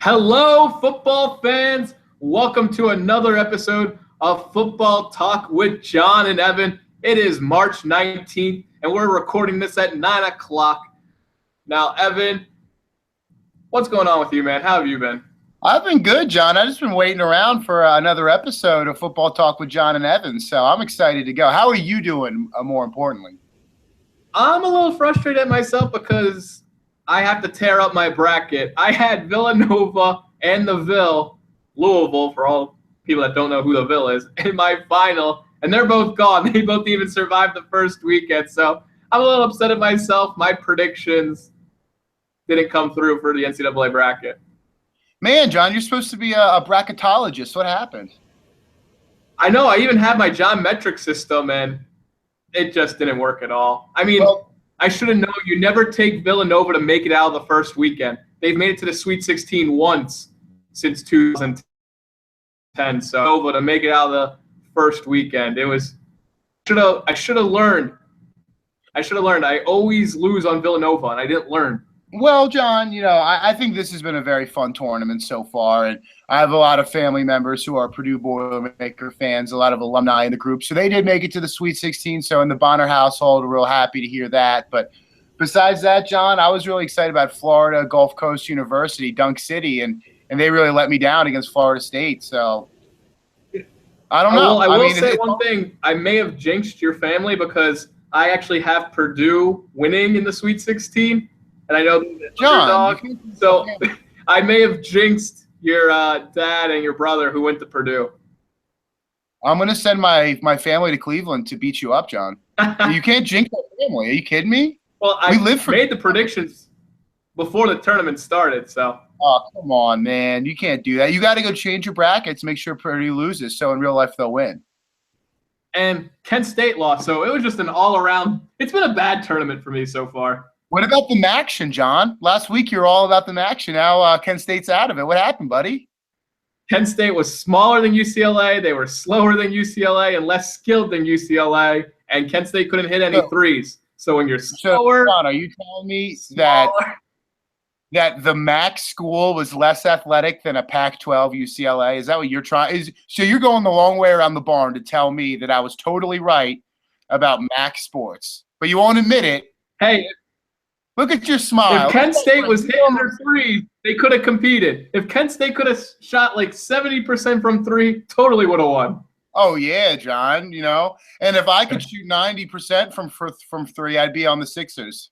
Hello, football fans. Welcome to another episode of Football Talk with Jon and Evan. It is March 19th, and we're recording this at 9 o'clock. Now, Evan, what's going on with you, man? How have you been? I've been good, John. I've just been waiting around for another episode of Football Talk with Jon and Evan, so I'm excited to go. How are you doing, more importantly? I'm a little frustrated at myself because I have to tear up my bracket. I had Villanova and the Louisville, for all people that don't know who the Ville is, in my final, and they're both gone. They both even survived the first weekend, so I'm a little upset at myself. My predictions didn't come through for the NCAA bracket. Man, John, you're supposed to be a bracketologist. What happened? I know. I even had my John metric system, and it just didn't work at all. I mean, I should have known you never take Villanova to make it out of the first weekend. They've made it to the Sweet 16 once since 2010. So Villanova to make it out of the first weekend, I should have learned. I always lose on Villanova, and I didn't learn. Well, John, I think this has been a very fun tournament so far, and I have a lot of family members who are Purdue Boilermaker fans, a lot of alumni in the group. So they did make it to the Sweet 16, so in the Bonner household, we're real happy to hear that. But besides that, John, I was really excited about Florida Gulf Coast University, Dunk City, and they really let me down against Florida State. So I don't know. I will say one thing. I may have jinxed your family because I actually have Purdue winning in the Sweet 16. And I know John, so I may have jinxed your dad and your brother who went to Purdue. I'm going to send my family to Cleveland to beat you up, John. You can't jinx our family. Are you kidding me? Well, I made the predictions before the tournament started. So. Oh, come on, man. You can't do that. You got to go change your brackets, make sure Purdue loses, so in real life they'll win. And Kent State lost, so it was just an all-around – it's been a bad tournament for me so far. What about the Maction, John? Last week you were all about the Maction. Now Kent State's out of it. What happened, buddy? Kent State was smaller than UCLA. They were slower than UCLA and less skilled than UCLA. And Kent State couldn't hit any threes. So when you're slower, John, are you telling me that the MAC school was less athletic than a Pac-12 UCLA? Is that what you're trying? So you're going the long way around the barn to tell me that I was totally right about MAC sports, but you won't admit it. Hey. Look at your smile. If Kent State was hitting their threes, they could have competed. If Kent State could have shot like 70% from three, totally would have won. Oh, yeah, John, And if I could shoot 90% from three, I'd be on the Sixers.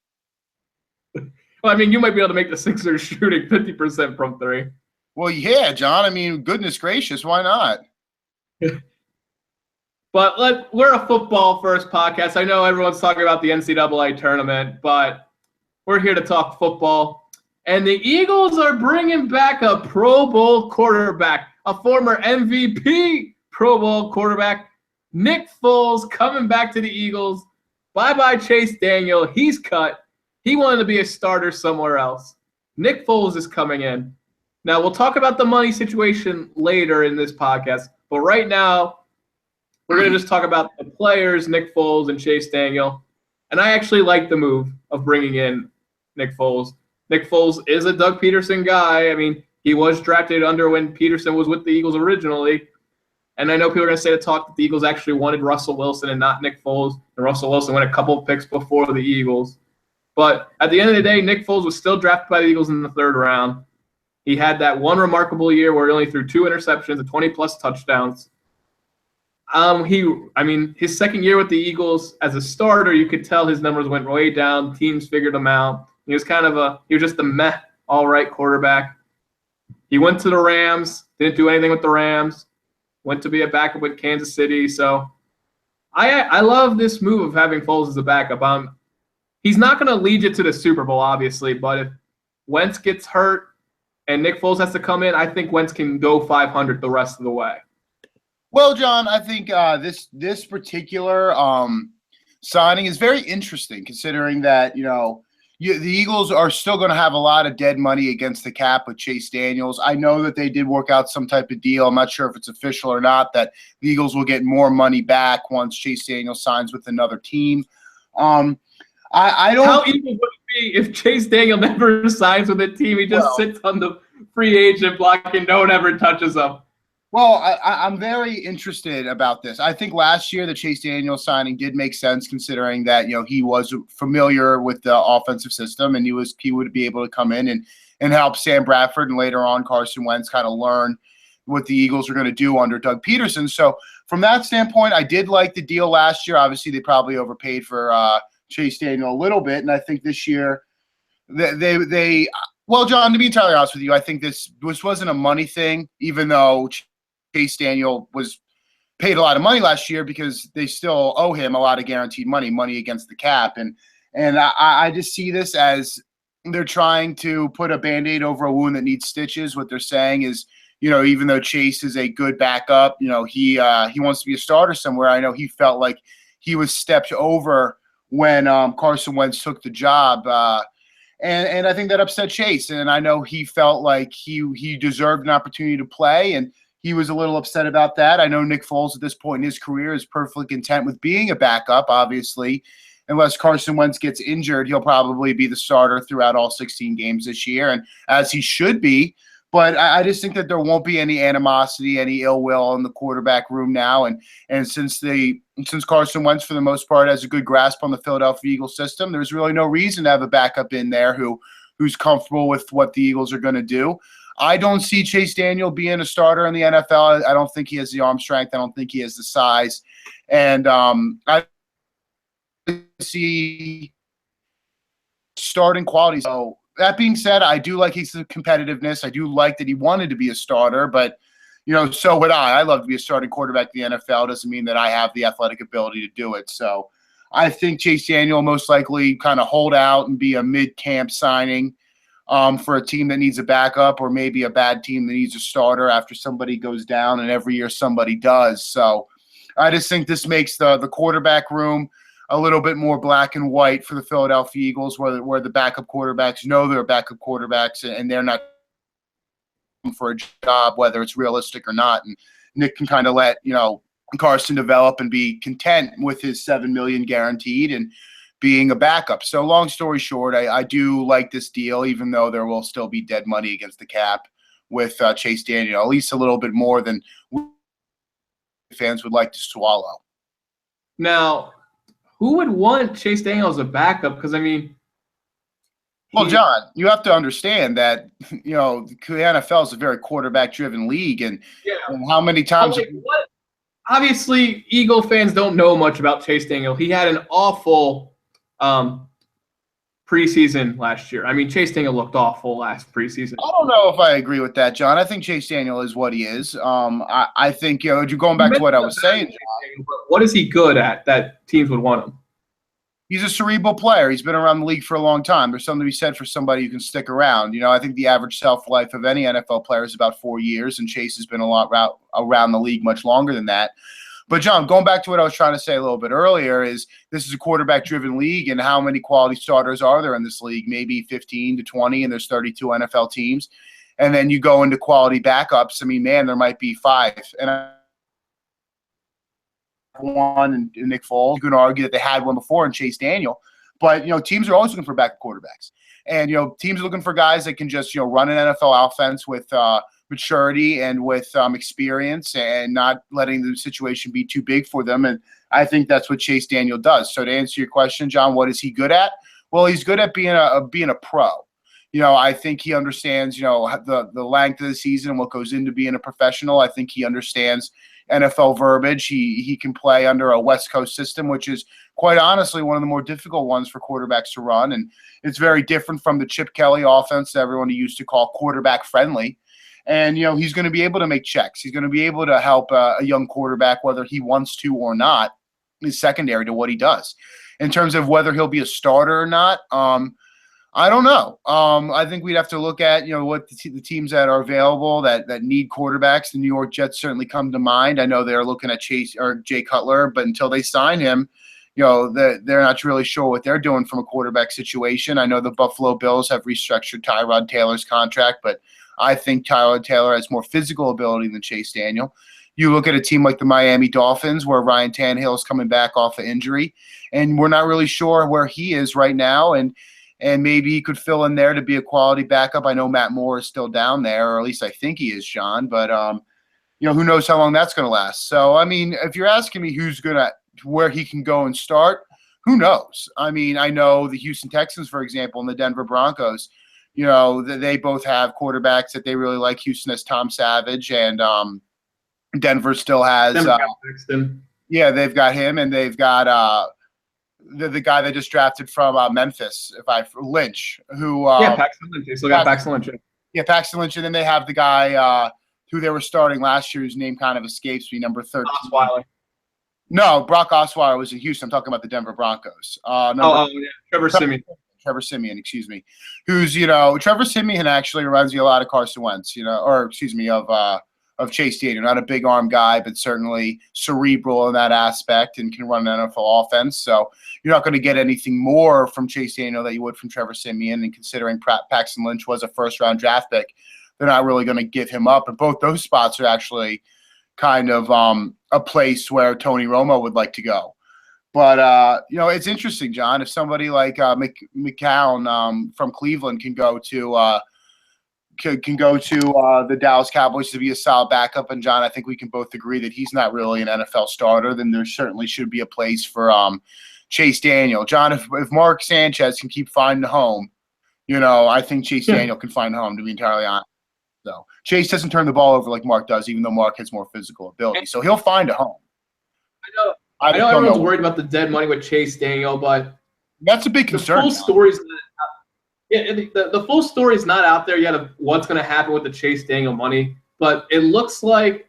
Well, I mean, you might be able to make the Sixers shooting 50% from three. Well, yeah, John. I mean, goodness gracious, why not? But we're a football-first podcast. I know everyone's talking about the NCAA tournament, but we're here to talk football. And the Eagles are bringing back a Pro Bowl quarterback, a former MVP Pro Bowl quarterback, Nick Foles, coming back to the Eagles. Bye-bye, Chase Daniel. He's cut. He wanted to be a starter somewhere else. Nick Foles is coming in. Now, we'll talk about the money situation later in this podcast, but right now, we're going to just talk about the players, Nick Foles and Chase Daniel. And I actually like the move of bringing in Nick Foles. Nick Foles is a Doug Peterson guy. I mean, he was drafted under when Peterson was with the Eagles originally. And I know people are going to say the talk that the Eagles actually wanted Russell Wilson and not Nick Foles. And Russell Wilson went a couple of picks before the Eagles. But at the end of the day, Nick Foles was still drafted by the Eagles in the third round. He had that one remarkable year where he only threw 2 interceptions and 20-plus touchdowns. His second year with the Eagles as a starter, you could tell his numbers went way down. Teams figured him out. He was just a meh, all right quarterback. He went to the Rams, didn't do anything with the Rams, went to be a backup with Kansas City. So I love this move of having Foles as a backup. He's not going to lead you to the Super Bowl, obviously, but if Wentz gets hurt and Nick Foles has to come in, I think Wentz can go 500 the rest of the way. Well, John, I think this particular signing is very interesting, considering that the Eagles are still going to have a lot of dead money against the cap with Chase Daniels. I know that they did work out some type of deal. I'm not sure if it's official or not, that the Eagles will get more money back once Chase Daniels signs with another team. I don't. How evil would it be if Chase Daniel never signs with a team? He just sits on the free agent blocking. No one ever touches him. Well, I'm very interested about this. I think last year the Chase Daniel signing did make sense, considering that he was familiar with the offensive system, and he would be able to come in and help Sam Bradford and later on Carson Wentz kind of learn what the Eagles are going to do under Doug Peterson. So from that standpoint, I did like the deal last year. Obviously, they probably overpaid for Chase Daniel a little bit, and I think this year they well, John, to be entirely honest with you, I think this wasn't a money thing, even though Chase Daniel was paid a lot of money last year because they still owe him a lot of guaranteed money against the cap. And I just see this as they're trying to put a Band-Aid over a wound that needs stitches. What they're saying is, even though Chase is a good backup, he wants to be a starter somewhere. I know he felt like he was stepped over when Carson Wentz took the job. And I think that upset Chase. And I know he felt like he deserved an opportunity to play, and he was a little upset about that. I know Nick Foles at this point in his career is perfectly content with being a backup, obviously. Unless Carson Wentz gets injured, he'll probably be the starter throughout all 16 games this year, and as he should be. But I just think that there won't be any animosity, any ill will in the quarterback room now. And since Carson Wentz, for the most part, has a good grasp on the Philadelphia Eagles system, there's really no reason to have a backup in there who's comfortable with what the Eagles are going to do. I don't see Chase Daniel being a starter in the NFL. I don't think he has the arm strength. I don't think he has the size. And I see starting quality. So that being said, I do like his competitiveness. I do like that he wanted to be a starter, but so would I. I love to be a starting quarterback in the NFL. Doesn't mean that I have the athletic ability to do it. So I think Chase Daniel most likely kind of hold out and be a mid-camp signing for a team that needs a backup, or maybe a bad team that needs a starter after somebody goes down, and every year somebody does. So I just think this makes the quarterback room a little bit more black and white for the Philadelphia Eagles, where the backup quarterbacks know they're backup quarterbacks and they're not for a job, whether it's realistic or not. And Nick can kind of let Carson develop and be content with his $7 million guaranteed and being a backup. So long story short, I do like this deal, even though there will still be dead money against the cap with Chase Daniel, at least a little bit more than fans would like to swallow. Now, who would want Chase Daniel as a backup? Because, well, John, you have to understand that, the NFL is a very quarterback-driven league, and how many times obviously, Eagle fans don't know much about Chase Daniel. He had an awful preseason last year. Chase Daniel looked awful last preseason. I don't know if I agree with that, John. I think Chase Daniel is what he is. I think, going back to what I was saying, John, what is he good at that teams would want him? He's a cerebral player. He's been around the league for a long time. There's something to be said for somebody who can stick around. I think the average shelf life of any NFL player is about 4 years, and Chase has been a lot around the league much longer than that. But, John, going back to what I was trying to say a little bit earlier is this is a quarterback-driven league, and how many quality starters are there in this league? Maybe 15 to 20, and there's 32 NFL teams. And then you go into quality backups. There might be 5. And one and Nick Foles. You can argue that they had one before in Chase Daniel. But, teams are always looking for backup quarterbacks. And, teams are looking for guys that can just, run an NFL offense with maturity and with experience, and not letting the situation be too big for them. And I think that's what Chase Daniel does. So to answer your question, John, what is he good at? Well, he's good at being a pro. I think he understands, the length of the season and what goes into being a professional. I think he understands NFL verbiage. He can play under a West Coast system, which is quite honestly one of the more difficult ones for quarterbacks to run. And it's very different from the Chip Kelly offense that everyone used to call quarterback friendly. And, he's going to be able to make checks. He's going to be able to help a young quarterback, whether he wants to or not, is secondary to what he does. In terms of whether he'll be a starter or not, I don't know. I think we'd have to look at, what the teams that are available that need quarterbacks. The New York Jets certainly come to mind. I know they're looking at Chase or Jay Cutler, but until they sign him, they're not really sure what they're doing from a quarterback situation. I know the Buffalo Bills have restructured Tyrod Taylor's contract, but I think Tyrod Taylor has more physical ability than Chase Daniel. You look at a team like the Miami Dolphins, where Ryan Tannehill is coming back off an injury, and we're not really sure where he is right now. And and maybe he could fill in there to be a quality backup. I know Matt Moore is still down there, or at least I think he is, John. But who knows how long that's going to last? So, I mean, if you're asking me where he can go and start, who knows? I mean, I know the Houston Texans, for example, and the Denver Broncos. They both have quarterbacks that they really like. Houston has Tom Savage, and Denver still has. Yeah, they've got him, and they've got the guy they just drafted from Memphis, Lynch, who Paxton Lynch. They still got Paxton Lynch. Yeah, Paxton Lynch, and then they have the guy who they were starting last year, whose name kind of escapes me, number 13. Osweiler. No, Brock Osweiler was in Houston. I'm talking about the Denver Broncos. Trevor Siemian. Trevor Siemian, excuse me. Who's Trevor Siemian actually reminds me a lot of Carson Wentz, of Chase Daniel. Not a big arm guy, but certainly cerebral in that aspect and can run an NFL offense. So you're not going to get anything more from Chase Daniel that you would from Trevor Siemian. And considering Paxton Lynch was a first-round draft pick, they're not really going to give him up. And both those spots are actually kind of a place where Tony Romo would like to go. But, it's interesting, John, if somebody like McCown from Cleveland can go to the Dallas Cowboys to be a solid backup. And, John, I think we can both agree that he's not really an NFL starter. Then there certainly should be a place for Chase Daniel. John, if Mark Sanchez can keep finding a home, I think Chase Daniel can find a home, to be entirely honest. So Chase doesn't turn the ball over like Mark does, even though Mark has more physical ability. So he'll find a home. I know everyone's worried about the dead money with Chase Daniel, but that's a big concern. The full story's the full story's not out there yet of what's going to happen with the Chase Daniel money, but it looks like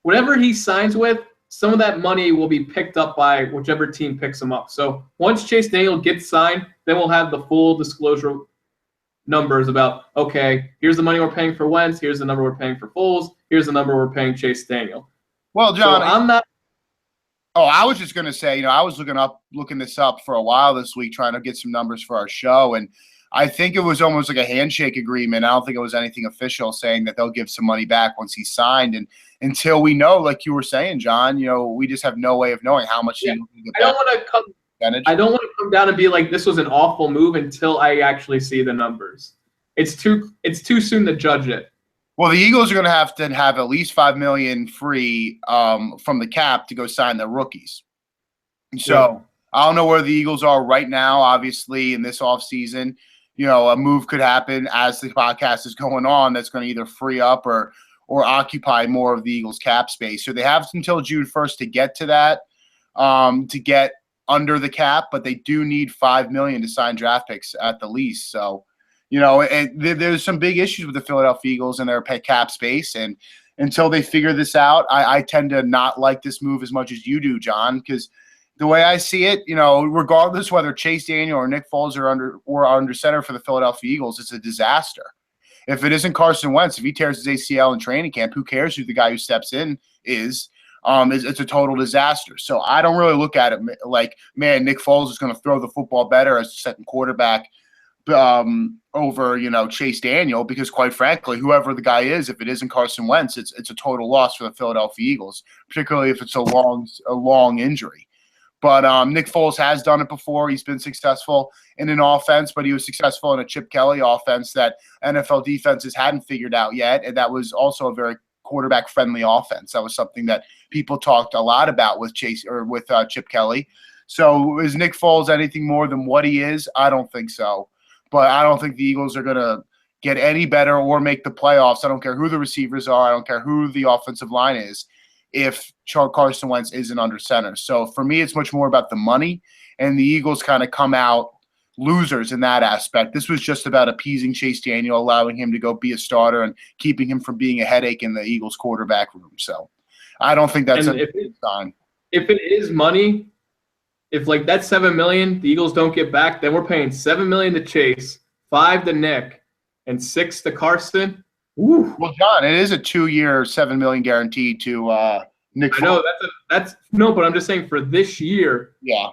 whatever he signs with, some of that money will be picked up by whichever team picks him up. So once Chase Daniel gets signed, then we'll have the full disclosure numbers about, okay, here's the money we're paying for Wentz, here's the number we're paying for Foles, here's the number we're paying Chase Daniel. Well, John, so I'm not. Oh, I was just going to say, I was looking this up for a while this week, trying to get some numbers for our show, and I think it was almost like a handshake agreement. I don't think it was anything official saying that they'll give some money back once he's signed. And until we know, like you were saying, John, we just have no way of knowing how much. Yeah. I don't want to come down and be like, this was an awful move until I actually see the numbers. It's too soon to judge it. Well, the Eagles are going to have at least $5 million free from the cap to go sign their rookies. So I don't know where the Eagles are right now. Obviously, in this offseason, a move could happen as the podcast is going on that's going to either free up or occupy more of the Eagles' cap space. So they have until June 1st to get to that, to get under the cap, but they do need $5 million to sign draft picks at the least. So. And there's some big issues with the Philadelphia Eagles and their cap space. And until they figure this out, I tend to not like this move as much as you do, John, because the way I see it, regardless whether Chase Daniel or Nick Foles are under center for the Philadelphia Eagles, it's a disaster. If it isn't Carson Wentz, if he tears his ACL in training camp, who cares who the guy who steps in is? It's a total disaster. So I don't really look at it like, man, Nick Foles is going to throw the football better as the second quarterback over Chase Daniel, because quite frankly, whoever the guy is, if it isn't Carson Wentz, it's a total loss for the Philadelphia Eagles, particularly if it's a long injury. But Nick Foles has done it before. He's been successful in an offense, but he was successful in a Chip Kelly offense that NFL defenses hadn't figured out yet, and that was also a very quarterback-friendly offense. That was something that people talked a lot about with Chip Kelly. So is Nick Foles anything more than what he is? I don't think so. But I don't think the Eagles are going to get any better or make the playoffs. I don't care who the receivers are. I don't care who the offensive line is if Carson Wentz isn't under center. So for me, it's much more about the money, and the Eagles kind of come out losers in that aspect. This was just about appeasing Chase Daniel, allowing him to go be a starter and keeping him from being a headache in the Eagles quarterback room. So I don't think that's a good sign. If it is money, if like that $7 million the Eagles don't get back, then we're paying $7 million to Chase, $5 million to Nick, and $6 million to Carson. Ooh. Well, John, it is a 2-year, $7 million guarantee to Nick. I know that's no, but I'm just saying for this year. Yeah,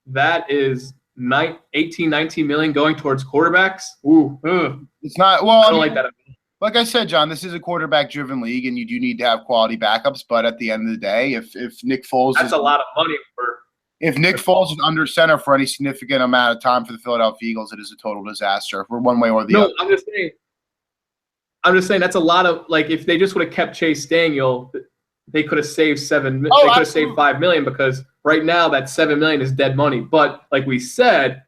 that is 18, 19 million going towards quarterbacks. Ooh, it's not. Well, I don't like that. Like I said, John, this is a quarterback-driven league, and you do need to have quality backups. But at the end of the day, if Nick Foles, that's a lot of money for. If Nick Foles is under center for any significant amount of time for the Philadelphia Eagles, it is a total disaster for one way or the other. No, I'm just saying that's a lot of like if they just would have kept Chase Daniel, they could have saved they could have saved $5 million, because right now that $7 million is dead money. But like we said,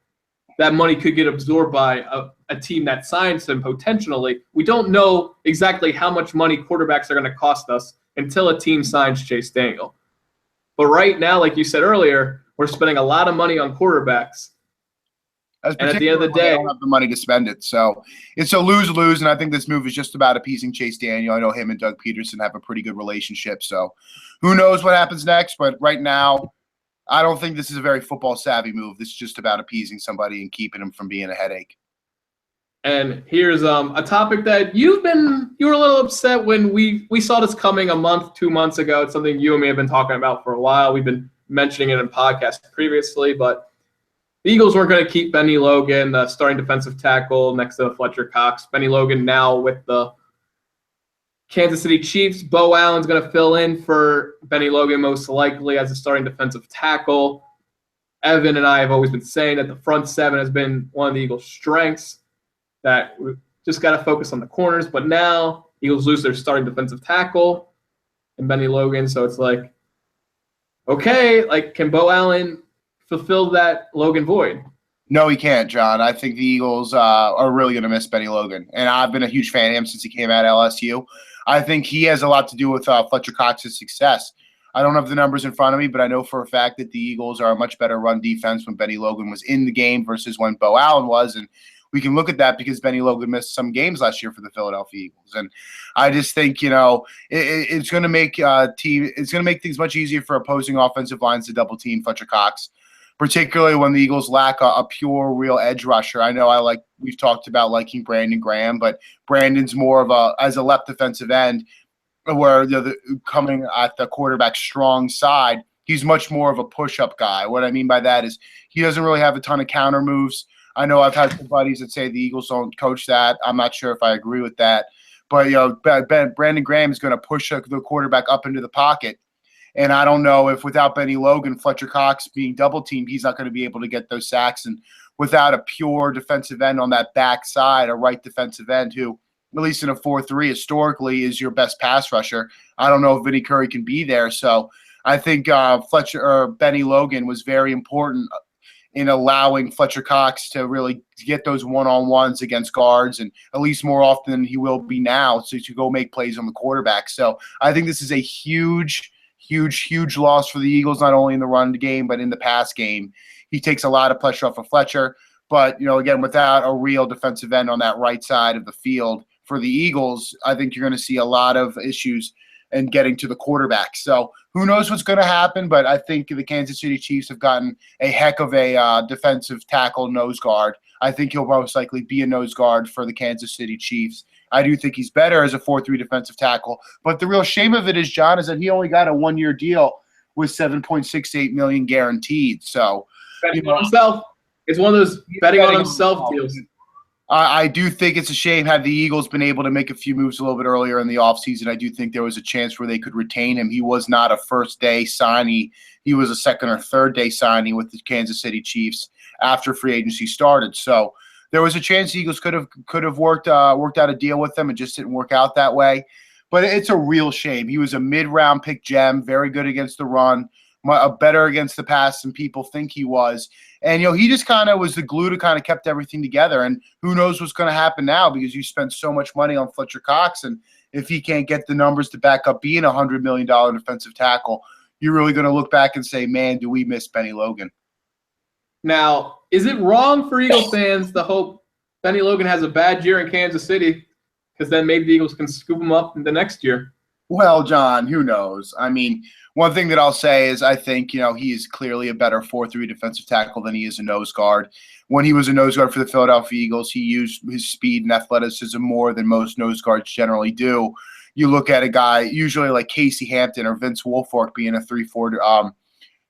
that money could get absorbed by a team that signs him potentially. We don't know exactly how much money quarterbacks are going to cost us until a team signs Chase Daniel. But right now, like you said earlier, we're spending a lot of money on quarterbacks. And at the end of the day, they don't have the money to spend it. So it's a lose-lose, and I think this move is just about appeasing Chase Daniel. I know him and Doug Peterson have a pretty good relationship, so who knows what happens next. But right now, I don't think this is a very football-savvy move. This is just about appeasing somebody and keeping him from being a headache. And here's a topic that you were a little upset when we saw this coming 2 months ago. It's something you and me have been talking about for a while. We've been mentioning it in podcasts previously, but the Eagles weren't going to keep Benny Logan, the starting defensive tackle, next to Fletcher Cox. Benny Logan now with the Kansas City Chiefs. Bo Allen's going to fill in for Benny Logan most likely as a starting defensive tackle. Evan and I have always been saying that the front seven has been one of the Eagles' strengths, that we just got to focus on the corners. But now Eagles lose their starting defensive tackle and Benny Logan. So it's like, okay, like can Bo Allen fulfill that Logan void? No, he can't, John. I think the Eagles are really going to miss Benny Logan. And I've been a huge fan of him since he came out of LSU. I think he has a lot to do with Fletcher Cox's success. I don't have the numbers in front of me, but I know for a fact that the Eagles are a much better run defense when Benny Logan was in the game versus when Bo Allen was. And we can look at that because Benny Logan missed some games last year for the Philadelphia Eagles. And I just think, it's going to make it's going to make things much easier for opposing offensive lines to double team Fletcher Cox, particularly when the Eagles lack a pure, real edge rusher. I know we've talked about liking Brandon Graham, but Brandon's more of as a left defensive end, where coming at the quarterback's strong side, he's much more of a push-up guy. What I mean by that is he doesn't really have a ton of counter moves. I know I've had some buddies that say the Eagles don't coach that. I'm not sure if I agree with that. But, Brandon Graham is going to push the quarterback up into the pocket. And I don't know if without Benny Logan, Fletcher Cox being double-teamed, he's not going to be able to get those sacks. And without a pure defensive end on that back side, a right defensive end who, at least in a 4-3, historically is your best pass rusher, I don't know if Vinny Curry can be there. So I think Benny Logan was very important in allowing Fletcher Cox to really get those one-on-ones against guards, and at least more often than he will be now, so to go make plays on the quarterback. So I think this is a huge loss for the Eagles, not only in the run game, but in the pass game. He takes a lot of pressure off of Fletcher. But, again, without a real defensive end on that right side of the field for the Eagles, I think you're going to see a lot of issues in getting to the quarterback. So who knows what's going to happen, but I think the Kansas City Chiefs have gotten a heck of a defensive tackle nose guard. I think he'll most likely be a nose guard for the Kansas City Chiefs. I do think he's better as a 4-3 defensive tackle. But the real shame of it is, John, is that he only got a one-year deal with $7.68 million guaranteed. So betting on himself. It's one of those betting on himself deals. I do think it's a shame had the Eagles been able to make a few moves a little bit earlier in the offseason. I do think there was a chance where they could retain him. He was not a first-day signee. He was a second or third-day signee with the Kansas City Chiefs after free agency started. So there was a chance the Eagles could have worked out a deal with them. It just didn't work out that way. But it's a real shame. He was a mid-round pick gem, very good against the run, better against the pass than people think he was. And, he just kind of was the glue to kind of kept everything together. And who knows what's going to happen now, because you spent so much money on Fletcher Cox. And if he can't get the numbers to back up being a $100 million defensive tackle, you're really going to look back and say, man, do we miss Benny Logan? Now, is it wrong for Eagles fans to hope Benny Logan has a bad year in Kansas City, because then maybe the Eagles can scoop him up in the next year? Well, John, who knows? I mean, one thing that I'll say is I think, he is clearly a better 4-3 defensive tackle than he is a nose guard. When he was a nose guard for the Philadelphia Eagles, he used his speed and athleticism more than most nose guards generally do. You look at a guy usually like Casey Hampton or Vince Wilfork being a 3-4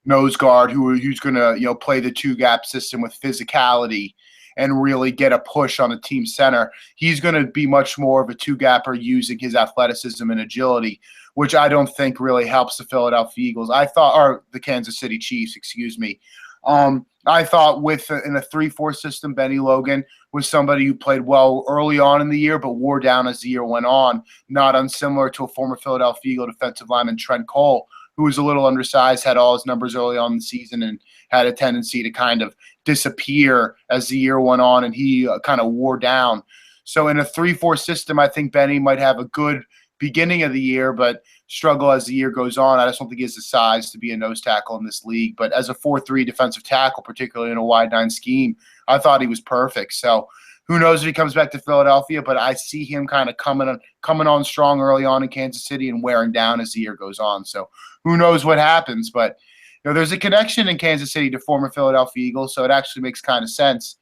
nose guard who's going to, play the two-gap system with physicality and really get a push on the team center. He's going to be much more of a two-gapper using his athleticism and agility, which I don't think really helps the Philadelphia Eagles. Or the Kansas City Chiefs, excuse me. I thought in a 3-4 system, Benny Logan was somebody who played well early on in the year, but wore down as the year went on, not unsimilar to a former Philadelphia Eagle defensive lineman, Trent Cole, who was a little undersized, had all his numbers early on in the season, and had a tendency to kind of disappear as the year went on, and he kind of wore down. So in a 3-4 system, I think Benny might have a good beginning of the year, but struggle as the year goes on. I just don't think he has the size to be a nose tackle in this league. But as a 4-3 defensive tackle, particularly in a wide 9 scheme, I thought he was perfect. So who knows if he comes back to Philadelphia, but I see him kind of coming on strong early on in Kansas City and wearing down as the year goes on. So who knows what happens. But there's a connection in Kansas City to former Philadelphia Eagles, so it actually makes kind of sense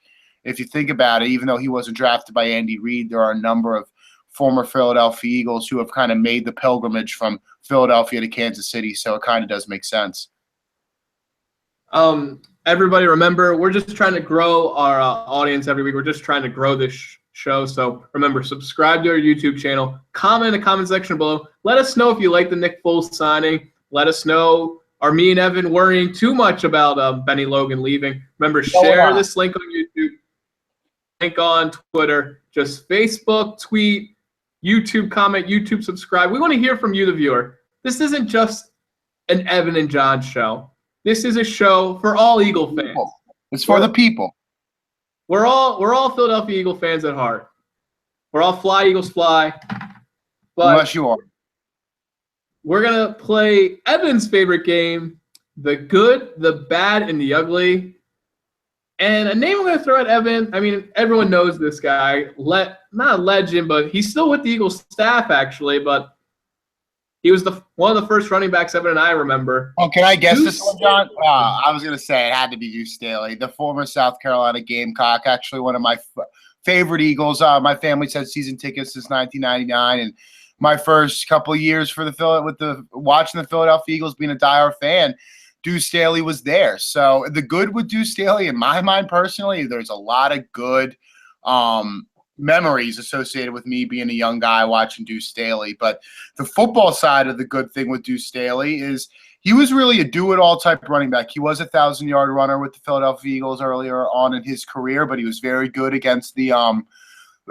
if you think about it. Even though he wasn't drafted by Andy Reid, there are a number of former Philadelphia Eagles who have kind of made the pilgrimage from Philadelphia to Kansas City, so it kind of does make sense. Everybody remember, we're just trying to grow our audience every week. We're just trying to grow this show. So remember, subscribe to our YouTube channel. Comment in the comment section below. Let us know if you like the Nick Foles signing. Let us know, are me and Evan worrying too much about Benny Logan leaving? Remember, share this link on YouTube, link on Twitter, just Facebook, tweet, YouTube comment, YouTube subscribe. We want to hear from you, the viewer. This isn't just an Evan and John show. This is a show for all Eagle fans. It's for the people. We're all Philadelphia Eagle fans at heart. We're all fly, Eagles fly. But unless you are. We're going to play Evan's favorite game, the good, the bad, and the ugly. And a name I'm going to throw at Evan, I mean, everyone knows this guy. Not a legend, but he's still with the Eagles staff, actually. But he was one of the first running backs Evan and I remember. Oh, can I guess this one, John? I was going to say it had to be Deuce Staley, the former South Carolina Gamecock, actually one of my favorite Eagles. My family's had season tickets since 1999, and my first couple of years for watching the Philadelphia Eagles, being a diehard fan, Deuce Staley was there. So the good with Deuce Staley, in my mind personally, there's a lot of good memories associated with me being a young guy watching Deuce Staley. But the football side of the good thing with Deuce Staley is he was really a do-it-all type running back. He was a 1,000-yard runner with the Philadelphia Eagles earlier on in his career, but he was very good against the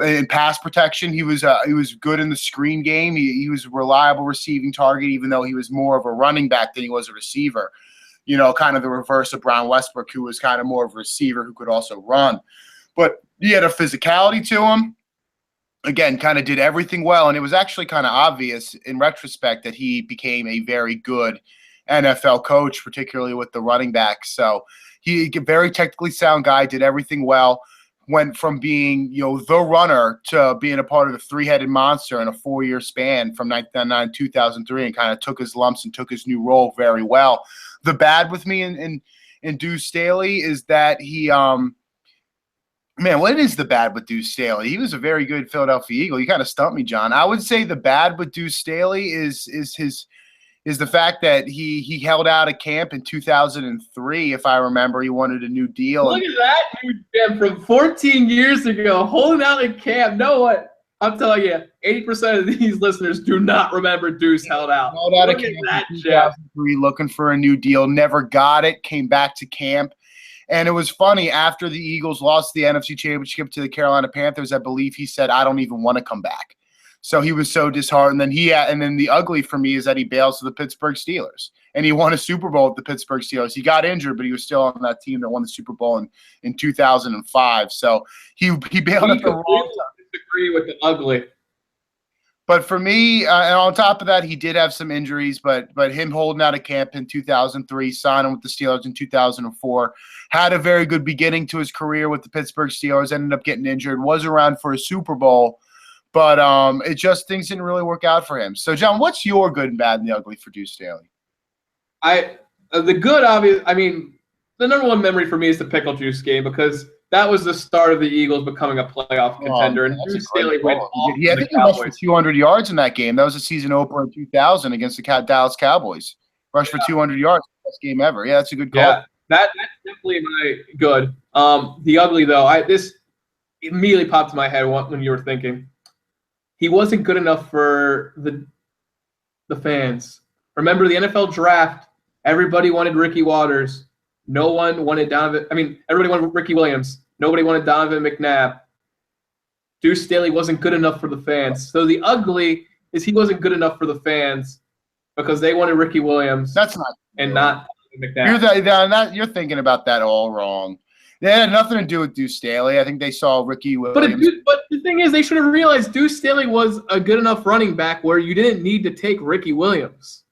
in pass protection. He was good in the screen game. He was a reliable receiving target, even though he was more of a running back than he was a receiver. Kind of the reverse of Brown Westbrook, who was kind of more of a receiver who could also run. But he had a physicality to him. Again, kind of did everything well. And it was actually kind of obvious in retrospect that he became a very good NFL coach, particularly with the running backs. So he a very technically sound guy, did everything well. Went from being, the runner to being a part of the three-headed monster in a 4-year span from 1999 to 2003, and kind of took his lumps and took his new role very well. The bad with me in Deuce Staley is that he what is the bad with Deuce Staley? He was a very good Philadelphia Eagle. You kind of stumped me, John. I would say the bad with Deuce Staley is the fact that he held out at camp in 2003. If I remember, he wanted a new deal. Look at that, dude, from 14 years ago, holding out at camp. Know what? I'm telling you, 80% of these listeners do not remember Deuce held out. Held out at camp in 2003, looking for a new deal. Never got it. Came back to camp. And it was funny, after the Eagles lost the NFC Championship to the Carolina Panthers, I believe he said, "I don't even want to come back." So he was so disheartened. And then the ugly for me is that he bails to the Pittsburgh Steelers. And he won a Super Bowl with the Pittsburgh Steelers. He got injured, but he was still on that team that won the Super Bowl in 2005. So he bailed at the wrong time. Disagree with the ugly. But for me, and on top of that, he did have some injuries, but him holding out of camp in 2003, signing with the Steelers in 2004, had a very good beginning to his career with the Pittsburgh Steelers, ended up getting injured, was around for a Super Bowl, but things didn't really work out for him. So, John, what's your good and bad and the ugly for Deuce Staley? The good, obvious. I mean, the number one memory for me is the pickle juice game, because that was the start of the Eagles becoming a playoff contender. And Deuce Staley went off. I think he rushed for 200 yards in that game. That was a season opener in 2000 against the Dallas Cowboys. Rushed for 200 yards, best game ever. Yeah, that's a good call. Yeah. That's definitely my good. The ugly though, this immediately popped to my head when you were thinking. He wasn't good enough for the fans. Remember the NFL draft? Everybody wanted Ricky Waters. No one wanted Donovan. I mean, everybody wanted Ricky Williams. Nobody wanted Donovan McNabb. Deuce Staley wasn't good enough for the fans. So the ugly is he wasn't good enough for the fans because they wanted Ricky Williams. That's not and not McNabb. You're thinking about that all wrong. They had nothing to do with Deuce Staley. I think they saw Ricky Williams. But the thing is, they should have realized Deuce Staley was a good enough running back where you didn't need to take Ricky Williams.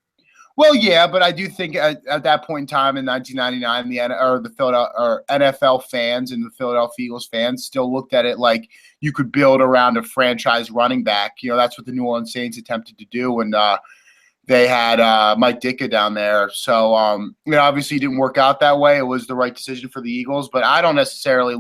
Well, yeah, but I do think at that point in time in 1999, the NFL fans and the Philadelphia Eagles fans still looked at it like you could build around a franchise running back. You know, that's what the New Orleans Saints attempted to do when they had Mike Ditka down there. So, obviously it didn't work out that way. It was the right decision for the Eagles, but I don't necessarily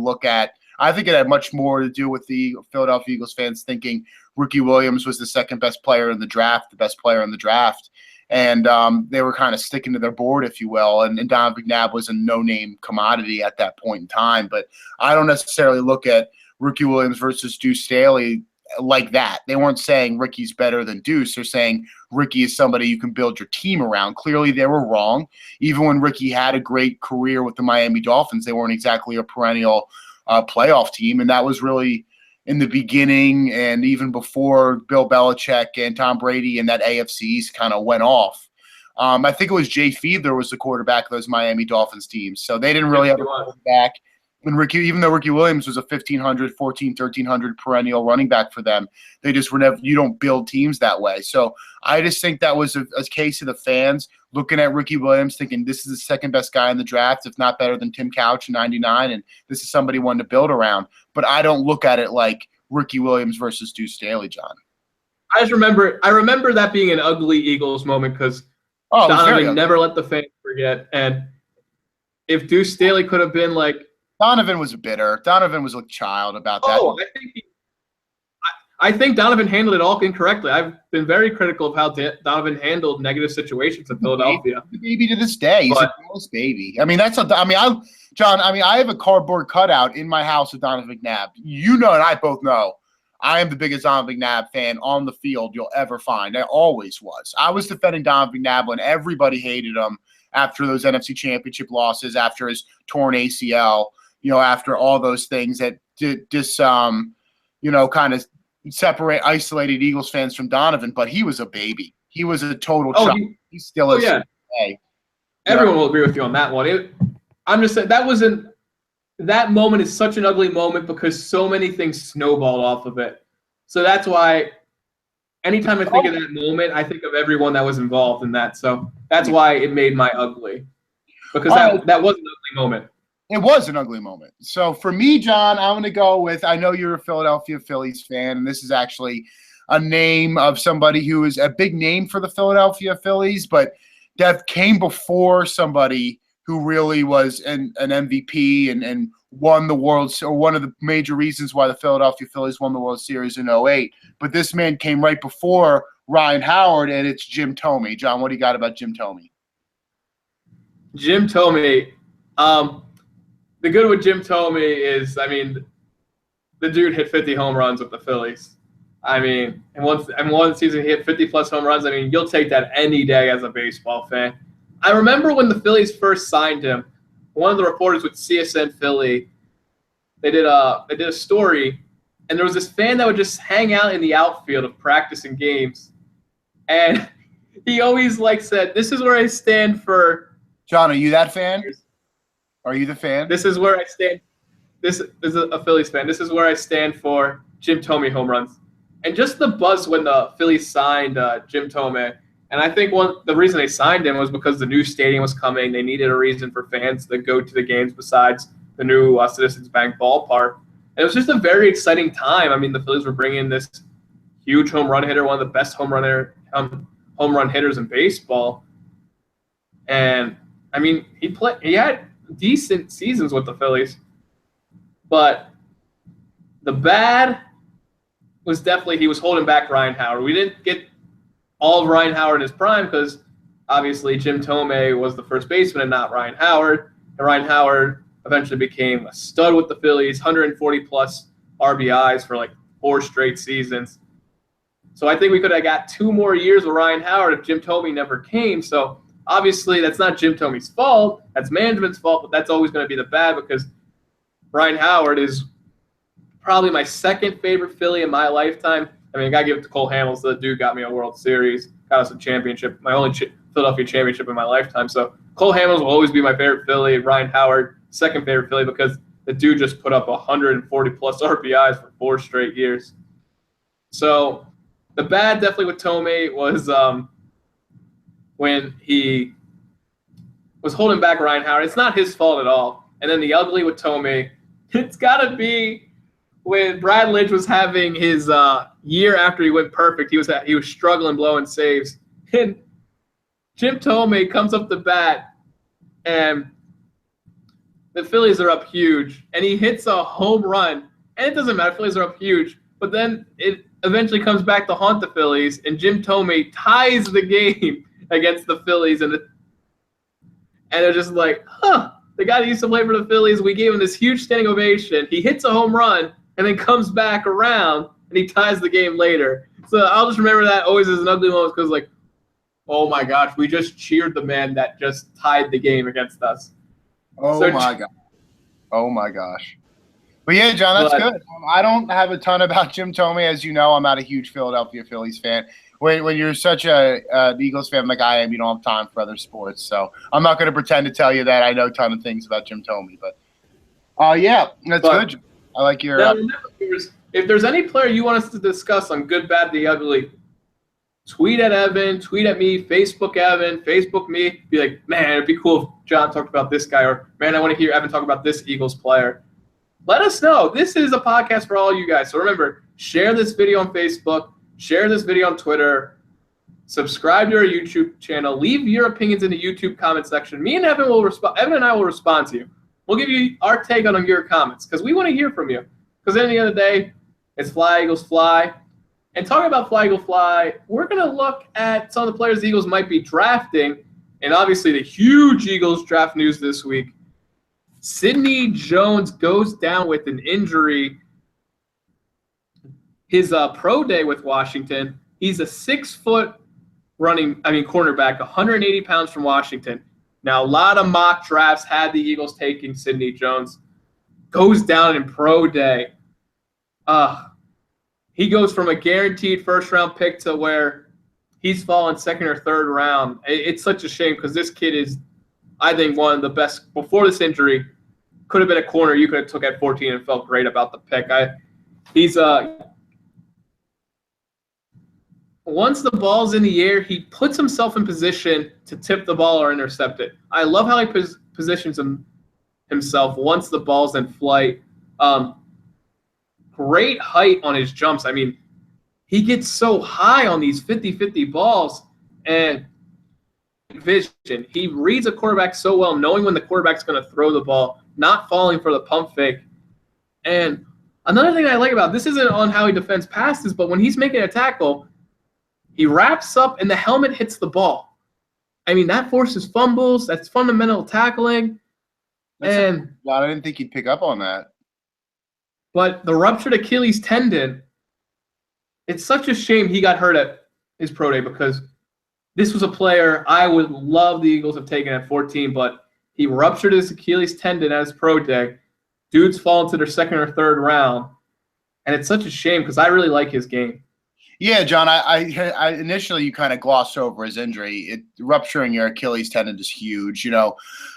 I think it had much more to do with the Philadelphia Eagles fans thinking Ricky Williams was the second best player in the draft, the best player in the draft. And they were kind of sticking to their board, if you will. And Donovan McNabb was a no-name commodity at that point in time. But I don't necessarily look at Ricky Williams versus Deuce Staley like that. They weren't saying Ricky's better than Deuce. They're saying Ricky is somebody you can build your team around. Clearly, they were wrong. Even when Ricky had a great career with the Miami Dolphins, they weren't exactly a perennial playoff team. And that was really in the beginning and even before Bill Belichick and Tom Brady and that AFC East kind of went off. I think it was Jay Fiedler was the quarterback of those Miami Dolphins teams. So they didn't really have a quarterback. And even though Ricky Williams was a 1,300 perennial running back for them, they just were never. You don't build teams that way. So I just think that was a case of the fans looking at Ricky Williams, thinking this is the second best guy in the draft, if not better than Tim Couch in '99, and this is somebody one to build around. But I don't look at it like Ricky Williams versus Deuce Staley, John. I remember that being an ugly Eagles moment because Donovan never let the fans forget. And if Deuce Staley could have been like. Donovan was bitter. Donovan was a child about that. Oh, I think Donovan handled it all incorrectly. I've been very critical of how Donovan handled negative situations in Philadelphia. He's a baby to this day. He's a Dallas baby. I mean, John, I have a cardboard cutout in my house of Donovan McNabb. You know, and I both know, I am the biggest Donovan McNabb fan on the field you'll ever find. I always was. I was defending Donovan McNabb when everybody hated him after those NFC Championship losses, after his torn ACL. After all those things that just, kind of isolated Eagles fans from Donovan, but he was a baby. He was a total child. He still is. Yeah. Today. Everyone will agree with you on that one. I'm just saying that moment is such an ugly moment because so many things snowballed off of it. So that's why anytime I think of that moment, I think of everyone that was involved in that. So that's why it made my ugly. Because that was an ugly moment. It was an ugly moment. So for me, John, I'm going to go with, I know you're a Philadelphia Phillies fan, and this is actually a name of somebody who is a big name for the Philadelphia Phillies, but that came before somebody who really was an MVP and won the World Series, or one of the major reasons why the Philadelphia Phillies won the World Series in 2008. But this man came right before Ryan Howard, and it's Jim Thome. John, what do you got about Jim Thome? Jim Thome, the good with Jim Thome is, the dude hit 50 home runs with the Phillies. In one season he hit 50-plus home runs. You'll take that any day as a baseball fan. I remember when the Phillies first signed him, one of the reporters with CSN Philly, they did a story, and there was this fan that would just hang out in the outfield of practice and games. And he always said, "This is where I stand for." John, are you that fan? Are you the fan? This is where I stand. This is a Phillies fan. This is where I stand for Jim Thome home runs. And just the buzz when the Phillies signed Jim Thome. And I think the reason they signed him was because the new stadium was coming. They needed a reason for fans to go to the games besides the new Citizens Bank ballpark. And it was just a very exciting time. The Phillies were bringing this huge home run hitter, one of the best home run hitters in baseball. And, he had decent seasons with the Phillies, but the bad was definitely he was holding back Ryan Howard. We didn't get all of Ryan Howard in his prime because obviously Jim Thome was the first baseman and not Ryan Howard. And Ryan Howard eventually became a stud with the Phillies, 140-plus RBIs for like 4 straight seasons. So I think we could have got 2 more years with Ryan Howard if Jim Thome never came. So obviously that's not Jim Thome's fault. That's management's fault, but that's always going to be the bad because Ryan Howard is probably my second favorite Philly in my lifetime. I mean, I got to give it to Cole Hamels. The dude got me a World Series, got us a championship, my only Philadelphia championship in my lifetime. So Cole Hamels will always be my favorite Philly. Ryan Howard, second favorite Philly because the dude just put up 140-plus RBIs for 4 straight years. So the bad definitely with Thome was when he was holding back Ryan Howard. It's not his fault at all. And then the ugly with Thome, it's got to be when Brad Lidge was having his year after he went perfect. He was struggling blowing saves. And Jim Thome comes up the bat, and the Phillies are up huge. And he hits a home run. And it doesn't matter. Phillies are up huge. But then it eventually comes back to haunt the Phillies, and Jim Thome ties the game against the Phillies. And they're just like, the guy that used to play for the Phillies, we gave him this huge standing ovation. He hits a home run and then comes back around, and he ties the game later. So I'll just remember that always as an ugly moment because, like, oh, my gosh, we just cheered the man that just tied the game against us. Oh, my gosh. Oh, my gosh. But, yeah, John, that's good. I don't have a ton about Jim Thome. As you know, I'm not a huge Philadelphia Phillies fan. When you're such an Eagles fan like I am, you don't have time for other sports. So I'm not going to pretend to tell you that I know a ton of things about Jim Thome. But, yeah, that's good. I like your if there's any player you want us to discuss on Good, Bad, the Ugly, tweet at Evan, tweet at me, Facebook Evan, Facebook me. Be like, man, it'd be cool if John talked about this guy. Or, man, I want to hear Evan talk about this Eagles player. Let us know. This is a podcast for all you guys. So remember, share this video on Facebook. Share this video on Twitter. Subscribe to our YouTube channel. Leave your opinions in the YouTube comment section. Me and Evan will respond. Evan and I will respond to you. We'll give you our take on your comments because we want to hear from you. Because at the end of the day, it's Fly, Eagles, Fly. And talking about Fly, Eagle, Fly, we're going to look at some of the players the Eagles might be drafting. And obviously the huge Eagles draft news this week. Sidney Jones goes down with an injury. His pro day with Washington, he's a 6-foot cornerback, 180 pounds from Washington. Now, a lot of mock drafts had the Eagles taking Sidney Jones. Goes down in pro day. He goes from a guaranteed first-round pick to where he's fallen second or third round. It's such a shame because this kid is, I think, one of the best. Before this injury, could have been a corner you could have took at 14 and felt great about the pick. Once the ball's in the air, he puts himself in position to tip the ball or intercept it. I love how he positions himself once the ball's in flight. Great height on his jumps. I mean, he gets so high on these 50-50 balls and vision. He reads a quarterback so well, knowing when the quarterback's going to throw the ball, not falling for the pump fake. And another thing I like about this isn't on how he defends passes, but when he's making a tackle, he wraps up and the helmet hits the ball. I mean, that forces fumbles. That's fundamental tackling. I didn't think he'd pick up on that. But the ruptured Achilles tendon, it's such a shame he got hurt at his pro day because this was a player I would love the Eagles have taken at 14, but he ruptured his Achilles tendon at his pro day. Dudes fall into their second or third round. And it's such a shame because I really like his game. Yeah, John, I initially you kind of glossed over his injury. Rupturing your Achilles tendon is huge.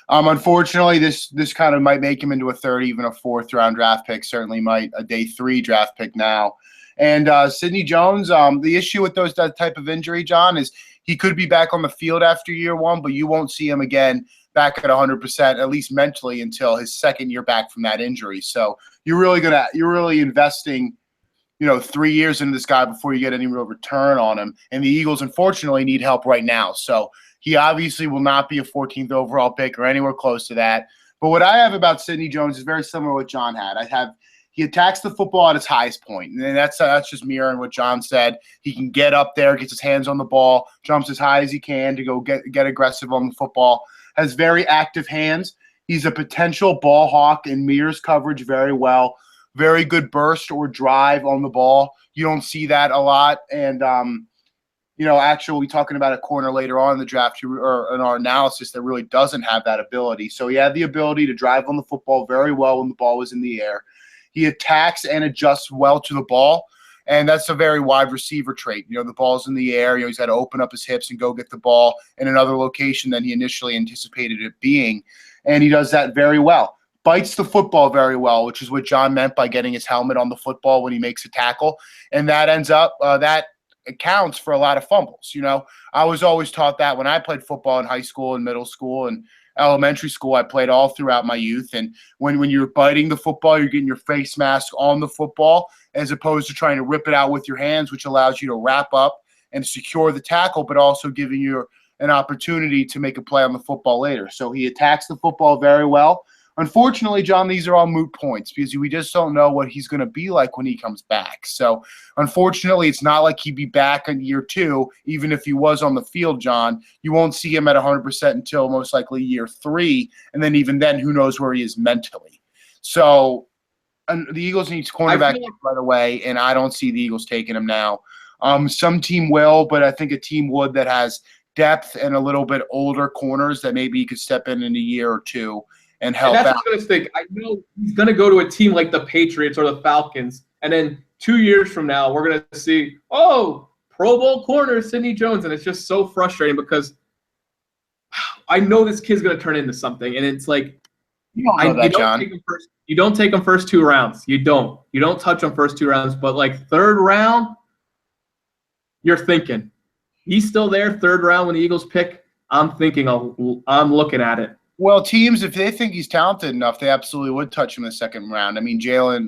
Unfortunately, this kind of might make him into a third, even a 4th-round draft pick. Certainly might a day 3 draft pick now. And Sidney Jones, the issue with that type of injury, John, is he could be back on the field after year 1, but you won't see him again back at 100%, at least mentally, until his second year back from that injury. So you're really investing 3 years into this guy before you get any real return on him. And the Eagles, unfortunately, need help right now. So he obviously will not be a 14th overall pick or anywhere close to that. But what I have about Sidney Jones is very similar to what John had. He attacks the football at its highest point. And that's just mirroring what John said. He can get up there, gets his hands on the ball, jumps as high as he can to go get aggressive on the football, has very active hands. He's a potential ball hawk and mirrors coverage very well. Very good burst or drive on the ball. You don't see that a lot. And, actually talking about a corner later on in the draft or in our analysis that really doesn't have that ability. So he had the ability to drive on the football very well when the ball was in the air. He attacks and adjusts well to the ball. And that's a very wide receiver trait. The ball's in the air. He's got to open up his hips and go get the ball in another location than he initially anticipated it being. And he does that very well. Bites the football very well, which is what Jon meant by getting his helmet on the football when he makes a tackle. And that ends up that accounts for a lot of fumbles. I was always taught that when I played football in high school and middle school and elementary school. I played all throughout my youth. And when you're biting the football, you're getting your face mask on the football as opposed to trying to rip it out with your hands, which allows you to wrap up and secure the tackle, but also giving you an opportunity to make a play on the football later. So he attacks the football very well. Unfortunately, Jon, these are all moot points because we just don't know what he's going to be like when he comes back. So, unfortunately, it's not like he'd be back in year 2, even if he was on the field, Jon. You won't see him at 100% until most likely year 3, and then even then, who knows where he is mentally. So, the Eagles need cornerback right away, and I don't see the Eagles taking him now. Some team will, but I think a team would that has depth and a little bit older corners that maybe he could step in a year or 2. And help that's out. what I'm going to think. I know he's going to go to a team like the Patriots or the Falcons, and then 2 years from now, we're going to see, Pro Bowl corner Sidney Jones, and it's just so frustrating because I know this kid's going to turn into something, and it's like you don't take him first 2 rounds. You don't touch him first 2 rounds, but like 3rd round, you're thinking he's still there 3rd round when the Eagles pick. I'm looking at it. Well, teams, if they think he's talented enough, they absolutely would touch him in the 2nd round. I mean, Jalen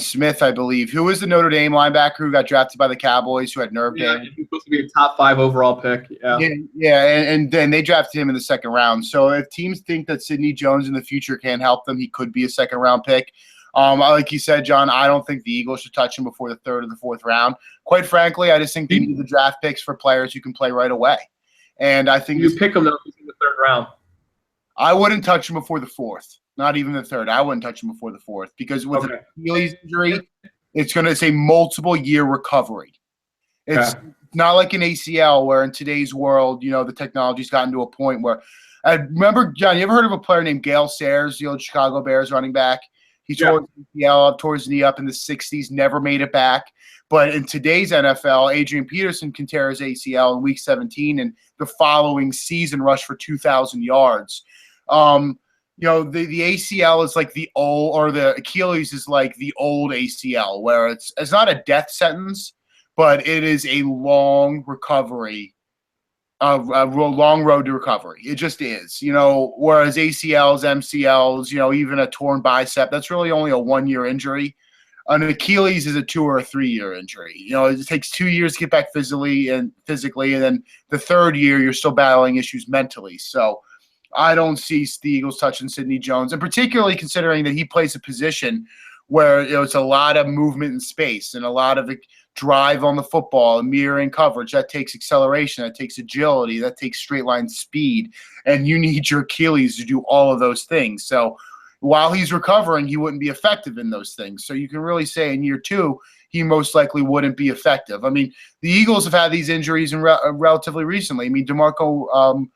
Smith, I believe, who was the Notre Dame linebacker who got drafted by the Cowboys, who had nerve damage. He's supposed to be a top 5 overall pick. And then they drafted him in the 2nd round. So if teams think that Sidney Jones in the future can help them, he could be a 2nd round pick. Like you said, Jon, I don't think the Eagles should touch him before the 3rd or the 4th round. Quite frankly, I just think they need the draft picks for players who can play right away. And I think you pick him though in the 3rd round. I wouldn't touch him before the 4th, not even the 3rd. I wouldn't touch him before the 4th because with an Achilles injury, it's going to say multiple year recovery. It's not like an ACL where in today's world, the technology's gotten to a point where I remember, Jon, you ever heard of a player named Gale Sayers, the old Chicago Bears running back? He tore his ACL up, tore his knee up in the 60s, never made it back. But in today's NFL, Adrian Peterson can tear his ACL in Week 17 and the following season rush for 2,000 yards. The ACL is like the old, or the Achilles is like the old ACL, where it's not a death sentence, but it is a long recovery, a long road to recovery. It just is, whereas ACLs, MCLs, even a torn bicep, that's really only a 1-year injury. An Achilles is a 2 or a 3-year injury. It takes 2 years to get back physically, and then the 3rd year you're still battling issues mentally. So I don't see the Eagles touching Sidney Jones, and particularly considering that he plays a position where it's a lot of movement in space and a lot of drive on the football and mirroring coverage. That takes acceleration, that takes agility, that takes straight line speed, and you need your Achilles to do all of those things. So while he's recovering, he wouldn't be effective in those things. So you can really say in year 2, he most likely wouldn't be effective. I mean, the Eagles have had these injuries relatively recently. I mean, DeMeco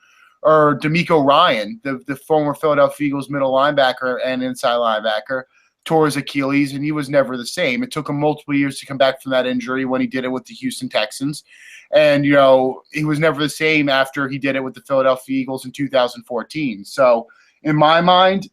Ryan, the former Philadelphia Eagles middle linebacker and inside linebacker, tore his Achilles, and he was never the same. It took him multiple years to come back from that injury when he did it with the Houston Texans. And, he was never the same after he did it with the Philadelphia Eagles in 2014. So in my mind,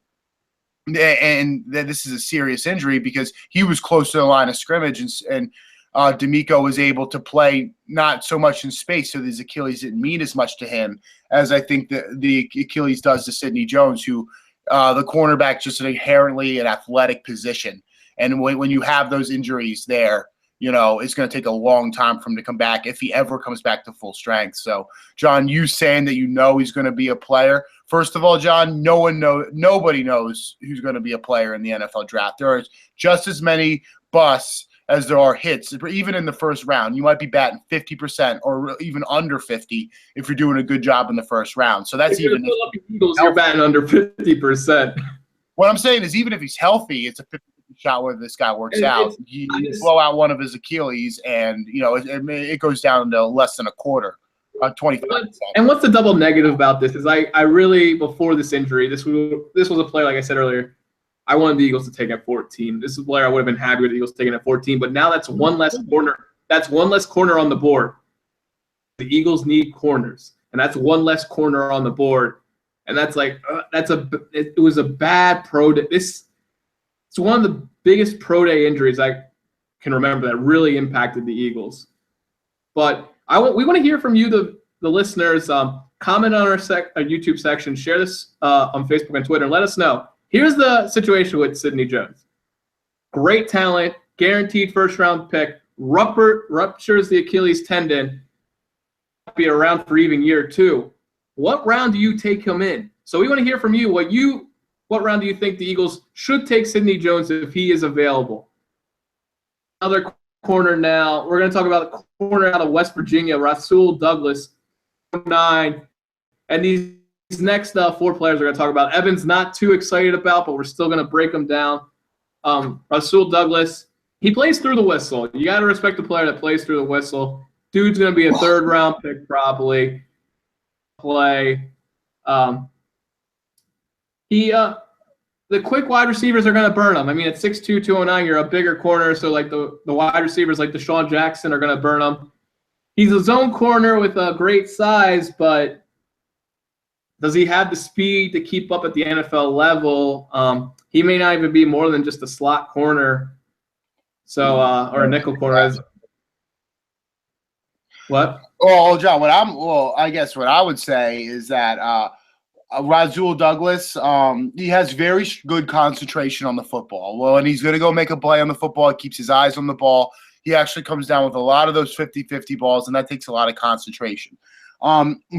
and this is a serious injury because he was close to the line of scrimmage, and DeMeco was able to play not so much in space, so his Achilles didn't mean as much to him as I think the Achilles does to Sidney Jones, who the cornerback just inherently an athletic position. And when you have those injuries there, it's going to take a long time for him to come back if he ever comes back to full strength. So, Jon, you saying that he's going to be a player. First of all, Jon, nobody knows who's going to be a player in the NFL draft. There are just as many busts as there are hits. Even in the first round, you might be batting 50% or even under 50 if you're doing a good job in the first round. So that's if you're even the Philadelphia Eagles, you're batting under 50%. What I'm saying is, even if he's healthy, it's a 50 shot whether this guy works out. You blow out one of his Achilles, and it goes down to less than a quarter, 25%. And what's the double negative about this is I really, before this injury, this was a player, like I said earlier, I wanted the Eagles to take at 14. This is a player I would have been happy with the Eagles taking at 14, but now that's one less corner. That's one less corner on the board. The Eagles need corners, and that's one less corner on the board. And that's like it was a bad pro day. It's one of the biggest pro day injuries I can remember that really impacted the Eagles. But we want to hear from you, the listeners. Comment on our YouTube section, share this on Facebook and Twitter, and let us know. Here's the situation with Sidney Jones. Great talent, guaranteed first-round pick, ruptures the Achilles tendon, be around for even year 2. What round do you take him in? So we want to hear from you. What round do you think the Eagles should take Sidney Jones if he is available? Another corner now. We're going to talk about the corner out of West Virginia, Rasul Douglas, 9. And these next 4 players we're going to talk about. Evan's not too excited about, but we're still going to break them down. Rasul Douglas, he plays through the whistle. You got to respect the player that plays through the whistle. Dude's going to be a third-round pick probably. Play. The quick wide receivers are going to burn him. I mean, at 6'2", 209, you're a bigger corner, so like the wide receivers like Deshaun Jackson are going to burn him. He's a zone corner with a great size, but does he have the speed to keep up at the NFL level? He may not even be more than just a slot corner, or a nickel corner. What? Oh, John, I guess what I would say is that Rasul Douglas, he has very good concentration on the football. Well, and he's going to go make a play on the football. He keeps his eyes on the ball. He actually comes down with a lot of those 50-50 balls, and that takes a lot of concentration.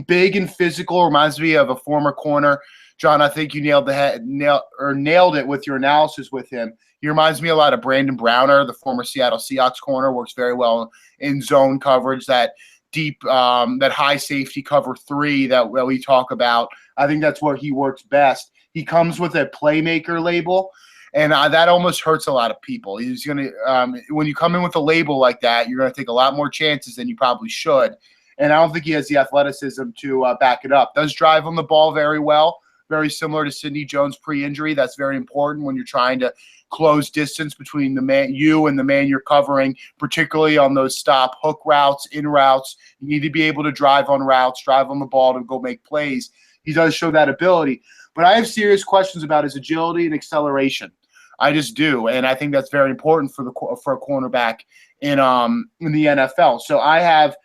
Big and physical, reminds me of a former corner. John, I think you nailed it with your analysis with him. He reminds me a lot of Brandon Browner, the former Seattle Seahawks corner. Works very well in zone coverage, that deep, that high safety cover 3 that we talk about. I think that's where he works best. He comes with a playmaker label, and that almost hurts a lot of people. He's going to when you come in with a label like that, you're going to take a lot more chances than you probably should. And I don't think he has the athleticism to back it up. Does drive on the ball very well, very similar to Sidney Jones pre-injury. That's very important when you're trying to close distance between you and the man you're covering, particularly on those stop hook routes, in routes. You need to be able to drive on routes, drive on the ball to go make plays. He does show that ability. But I have serious questions about his agility and acceleration. I just do, and I think that's very important for a cornerback in the NFL. So I have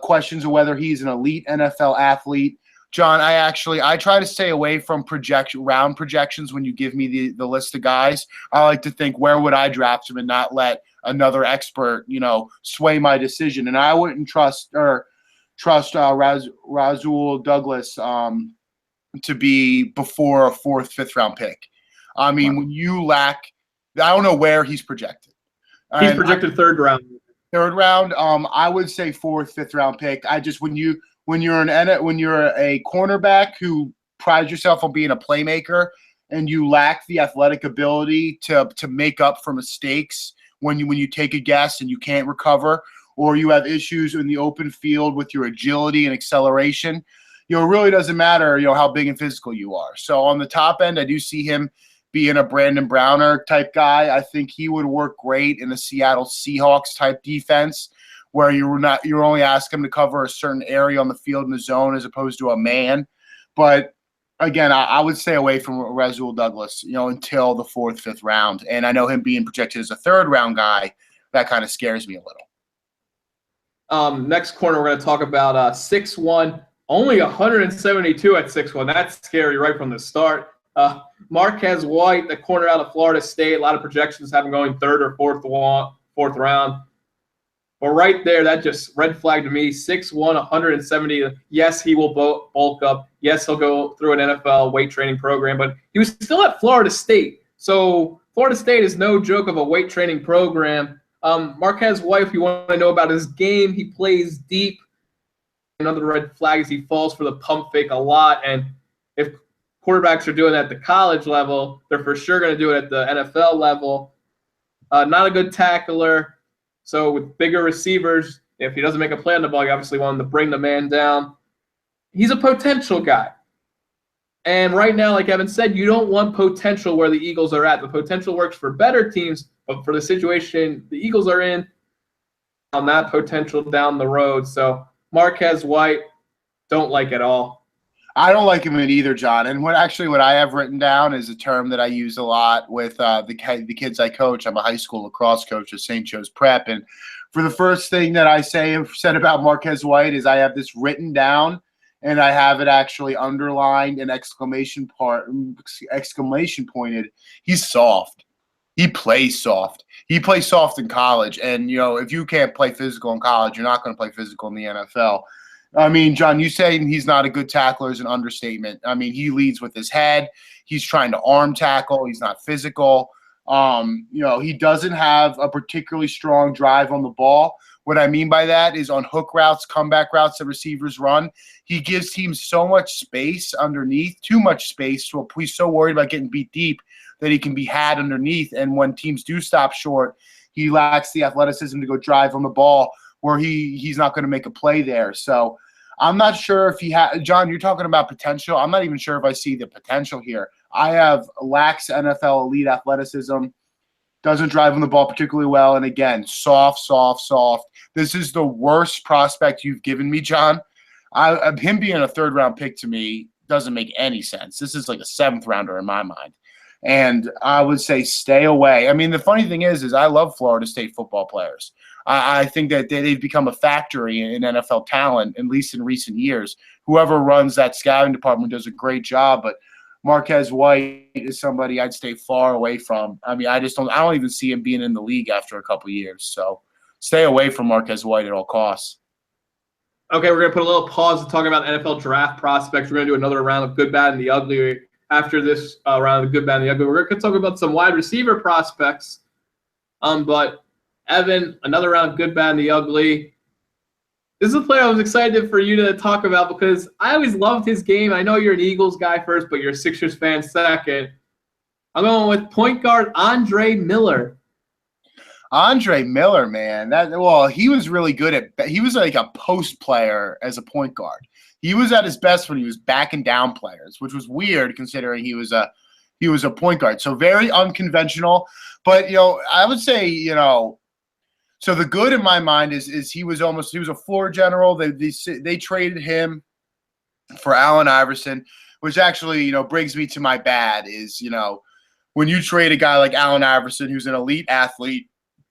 questions of whether he's an elite NFL athlete. John, I try to stay away from round projections when you give me the list of guys. I like to think, where would I draft him and not let another expert, sway my decision. And I wouldn't trust Rasul Douglas to be before a 4th, 5th round pick. I mean, when you lack, I don't know where he's projected. He's projected 3rd round. 3rd round. I would say 4th, 5th round pick. When you're a cornerback who prides yourself on being a playmaker and you lack the athletic ability to make up for mistakes when you take a guess and you can't recover, or you have issues in the open field with your agility and acceleration, it really doesn't matter, how big and physical you are. So on the top end, I do see him being a Brandon Browner type guy. I think he would work great in a Seattle Seahawks type defense, where you're only asking him to cover a certain area on the field in the zone as opposed to a man. But again, I would stay away from Rasul Douglas, until the 4th, 5th round. And I know him being projected as a 3rd round guy, that kind of scares me a little. Next corner, we're going to talk about 6'1", only 172 at 6'1". That's scary right from the start. Marquez White, the corner out of Florida State. A lot of projections have him going 3rd or 4th round. But right there, that just red flag to me. 6'1", 170. Yes, he will bulk up. Yes, he'll go through an NFL weight training program. But he was still at Florida State. So Florida State is no joke of a weight training program. Marquez White, if you want to know about his game, he plays deep. Another red flag is he falls for the pump fake a lot. And if quarterbacks are doing that at the college level, they're for sure going to do it at the NFL level. Not a good tackler. So with bigger receivers, if he doesn't make a play on the ball, you obviously want him to bring the man down. He's a potential guy. And right now, like Evan said, you don't want potential where the Eagles are at. The potential works for better teams, but for the situation the Eagles are in, on that potential down the road. So Marquez White, don't like at all. I don't like him either, John. And what I have written down is a term that I use a lot with the kids I coach. I'm a high school lacrosse coach at St. Joe's Prep. And for the first thing that I said about Marquez White is I have this written down, and I have it actually underlined and exclamation pointed. He's soft. He plays soft. He plays soft in college. And, if you can't play physical in college, you're not going to play physical in the NFL. I mean, John, you saying he's not a good tackler is an understatement. I mean, he leads with his head. He's trying to arm tackle. He's not physical. He doesn't have a particularly strong drive on the ball. What I mean by that is on hook routes, comeback routes that receivers run, he gives teams so much space underneath, too much space. So he's so worried about getting beat deep that he can be had underneath. And when teams do stop short, he lacks the athleticism to go drive on the ball where he's not going to make a play there. So I'm not sure if John, you're talking about potential. I'm not even sure if I see the potential here. I have lacks NFL elite athleticism, doesn't drive on the ball particularly well, and again, soft. This is the worst prospect you've given me, John. Him being a third-round pick to me doesn't make any sense. This is like a seventh-rounder in my mind. And I would say stay away. I mean, the funny thing is I love Florida State football players. I think that they've become a factory in NFL talent, at least in recent years. Whoever runs that scouting department does a great job, but Marquez White is somebody I'd stay far away from. I mean, I don't even see him being in the league after a couple of years. So stay away from Marquez White at all costs. Okay, we're going to put a little pause to talk about NFL draft prospects. We're going to do another round of good, bad, and the ugly. After this round of good, bad, and the ugly, we're going to talk about some wide receiver prospects. But Evan, another round of good, bad, and the ugly. This is a player I was excited for you to talk about because I always loved his game. I know you're an Eagles guy first, but you're a Sixers fan second. I'm going with point guard Andre Miller. Andre Miller, man. He was really good he was like a post player as a point guard. He was at his best when he was backing down players, which was weird considering he was a point guard. So very unconventional. But I would say, so the good in my mind is he was a floor general. They traded him for Allen Iverson, which actually, brings me to my bad is, when you trade a guy like Allen Iverson, who's an elite athlete,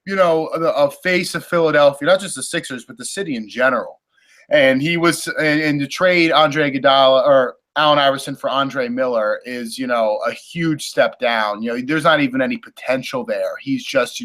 a face of Philadelphia, not just the Sixers, but the city in general. And he was, and to trade Andre Iguodala or Allen Iverson for Andre Miller is, a huge step down. There's not even any potential there. He's just,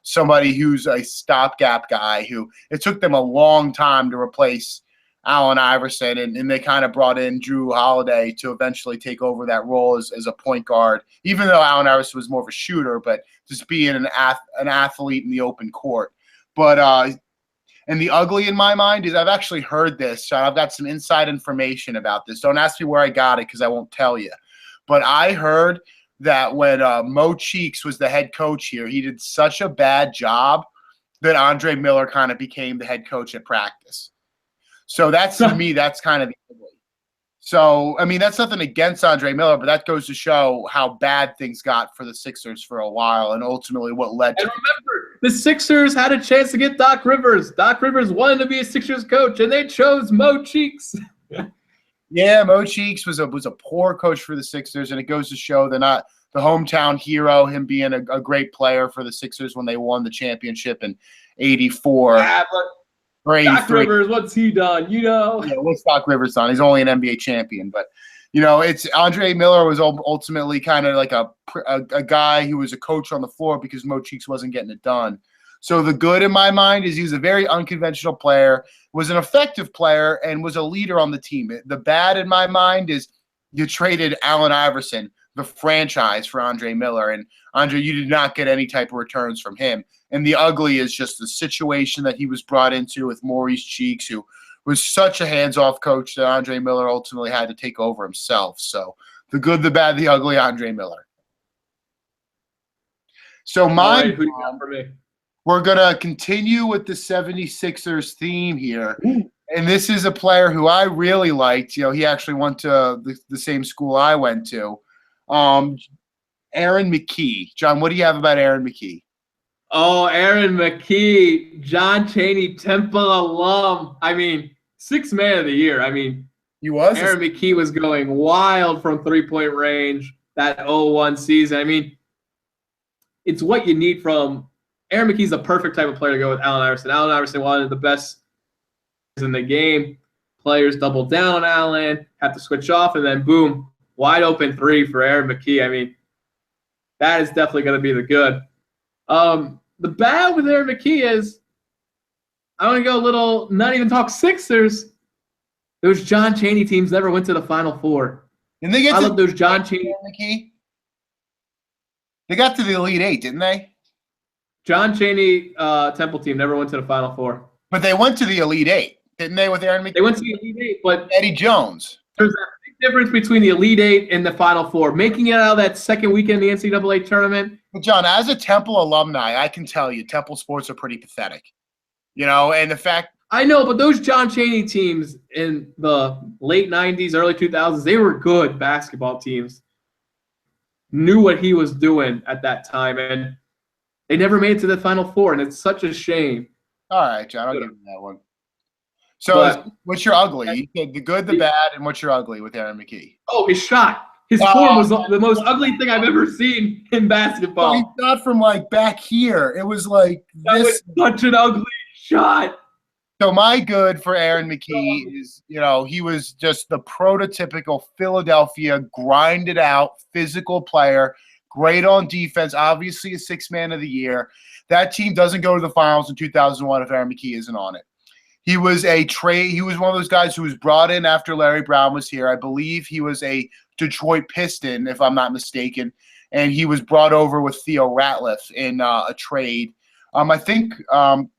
somebody who's a stopgap guy who it took them a long time to replace Allen Iverson, and they kind of brought in Drew Holiday to eventually take over that role as a point guard, even though Allen Iverson was more of a shooter, but just being an athlete in the open court. But and the ugly in my mind is I've actually heard this. So I've got some inside information about this. Don't ask me where I got it because I won't tell you. But I heard that when Mo Cheeks was the head coach here, he did such a bad job that Andre Miller kind of became the head coach at practice. So that's, to me, that's kind of the ugly. So, I mean, that's nothing against Andre Miller, but that goes to show how bad things got for the Sixers for a while and ultimately what led to. And remember, the Sixers had a chance to get Doc Rivers. Doc Rivers wanted to be a Sixers coach, and they chose Mo Cheeks. Yeah, Mo Cheeks was a poor coach for the Sixers, and it goes to show they're not the hometown hero, him being a great player for the Sixers when they won the championship in '84. Yeah, but Doc Rivers, what's he done? Yeah, what's Doc Rivers done? He's only an NBA champion, but it's Andre Miller was ultimately kind of like a guy who was a coach on the floor because Mo Cheeks wasn't getting it done. So the good in my mind is he was a very unconventional player, was an effective player, and was a leader on the team. The bad in my mind is you traded Allen Iverson the franchise for Andre Miller. And Andre, you did not get any type of returns from him. And the ugly is just the situation that he was brought into with Maurice Cheeks, who was such a hands-off coach that Andre Miller ultimately had to take over himself. So the good, the bad, the ugly, Andre Miller. So Right, who you got for me? we're going to continue with the 76ers theme here. Ooh. And this is a player who I really liked. You know, he actually went to the same school I went to. Aaron McKie. John, what do you have about Aaron McKie? Oh, Aaron McKie, John Chaney Temple alum. I mean, sixth man of the year. I mean, he was. Aaron McKie was going wild from three-point range that 0-1 season. I mean, it's what you need from Aaron McKie's the perfect type of player to go with Allen Iverson. Allen Iverson, one of the best in the game. Players double down on Allen, have to switch off, and then boom, wide open three for Aaron McKie. I mean, that is definitely going to be the good. The bad with Aaron McKie is, I want to go a little, not even talk Sixers. Those John Chaney teams never went to the Final Four. Didn't they get I love those John Chaney. McKie? They got to the Elite Eight, didn't they? John Chaney Temple team never went to the Final Four. But they went to the Elite Eight, didn't they, with Aaron McKie? They went to the Elite Eight, but Eddie Jones. There's a big difference between the Elite Eight and the Final Four. Making it out of that second weekend in the NCAA tournament. But John, as a Temple alumni, I can tell you Temple sports are pretty pathetic. You know, and the fact – I know, but those John Chaney teams in the late 90s, early 2000s, they were good basketball teams. Knew what he was doing at that time, and they never made it to the Final Four, and it's such a shame. All right, John, I'll give you that one. So what's your ugly? You said the good, the bad, and what's your ugly with Aaron McKie? Oh, his shot. His form was the most ugly thing I've ever seen in basketball. Well, he shot from, like, back here. It was like that was such an ugly shot. So my good for Aaron McKie is, you know, he was just the prototypical Philadelphia, grinded out, physical player, great on defense, obviously a sixth man of the year. That team doesn't go to the finals in 2001 if Aaron McKie isn't on it. He was he was one of those guys who was brought in after Larry Brown was here. I believe he was a Detroit Piston, if I'm not mistaken, and he was brought over with Theo Ratliff in a trade. I think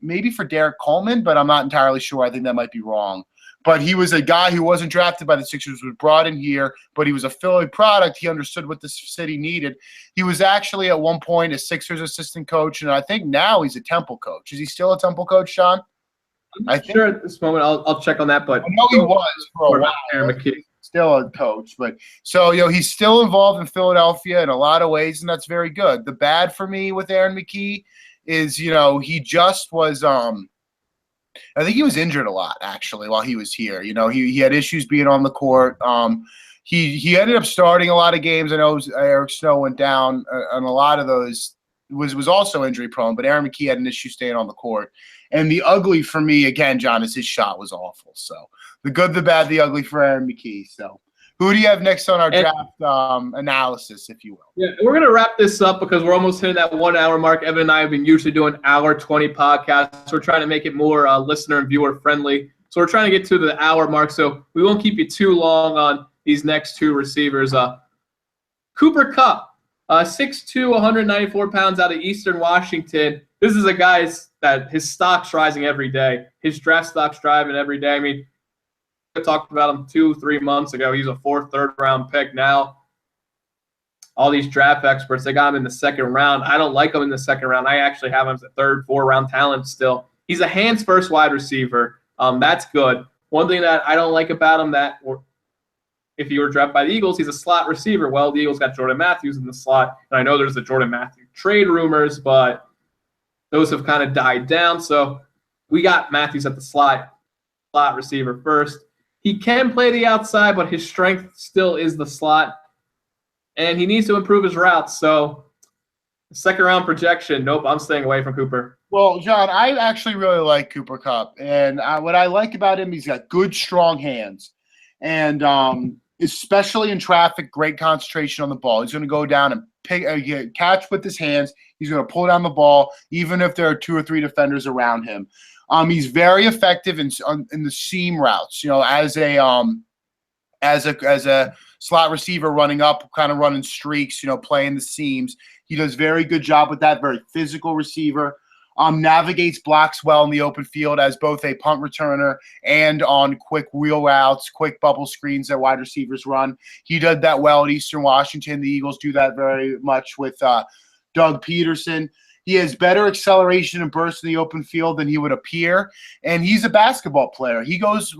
maybe for Derek Coleman, but I'm not entirely sure. I think that might be wrong. But he was a guy who wasn't drafted by the Sixers, was brought in here, but he was a Philly product. He understood what the city needed. He was actually at one point a Sixers assistant coach, and I think now he's a Temple coach. Is he still a Temple coach, Sean? I'm not sure at this moment. I'll check on that, but I know he was for a while. Aaron McKie. Still a coach, but so he's still involved in Philadelphia in a lot of ways, and that's very good. The bad for me with Aaron McKie is, he just was I think he was injured a lot actually while he was here. He had issues being on the court. He ended up starting a lot of games. I know Eric Snow went down on a lot of those. Was also injury prone, but Aaron McKie had an issue staying on the court. And the ugly for me, again, John, is his shot was awful. So the good, the bad, the ugly for Aaron McKie. So who do you have next on our draft analysis, if you will? Yeah, we're going to wrap this up because we're almost hitting that 1 hour mark. Evan and I have been usually doing hour 20 podcasts. So we're trying to make it more listener and viewer friendly. So we're trying to get to the hour mark. So we won't keep you too long on these next two receivers. Cooper Kupp, 6'2", 194 pounds out of Eastern Washington. This is a guy that his stock's rising every day. His draft stock's driving every day. I mean, I talked about him 2-3 months ago. He's a third-round pick now. All these draft experts, they got him in the second round. I don't like him in the second round. I actually have him as a third, four-round talent still. He's a hands-first wide receiver. That's good. One thing that I don't like about him if he were drafted by the Eagles, he's a slot receiver. Well, the Eagles got Jordan Matthews in the slot, and I know there's the Jordan Matthews trade rumors, but those have kind of died down. So we got Matthews at the slot receiver first. He can play the outside, but his strength still is the slot, and he needs to improve his routes. So second-round projection, nope, I'm staying away from Cooper. Well, John, I actually really like Cooper Kupp, and what I like about him, he's got good, strong hands, and especially in traffic, great concentration on the ball. He's going to go down and catch with his hands. He's going to pull down the ball, even if there are 2 or 3 defenders around him. He's very effective in the seam routes. As as a slot receiver running up, kind of running streaks, playing the seams. He does very good job with that, very physical receiver. Navigates blocks well in the open field as both a punt returner and on quick wheel routes, quick bubble screens that wide receivers run. He did that well at Eastern Washington. The Eagles do that very much with Doug Peterson. He has better acceleration and burst in the open field than he would appear, and he's a basketball player. He goes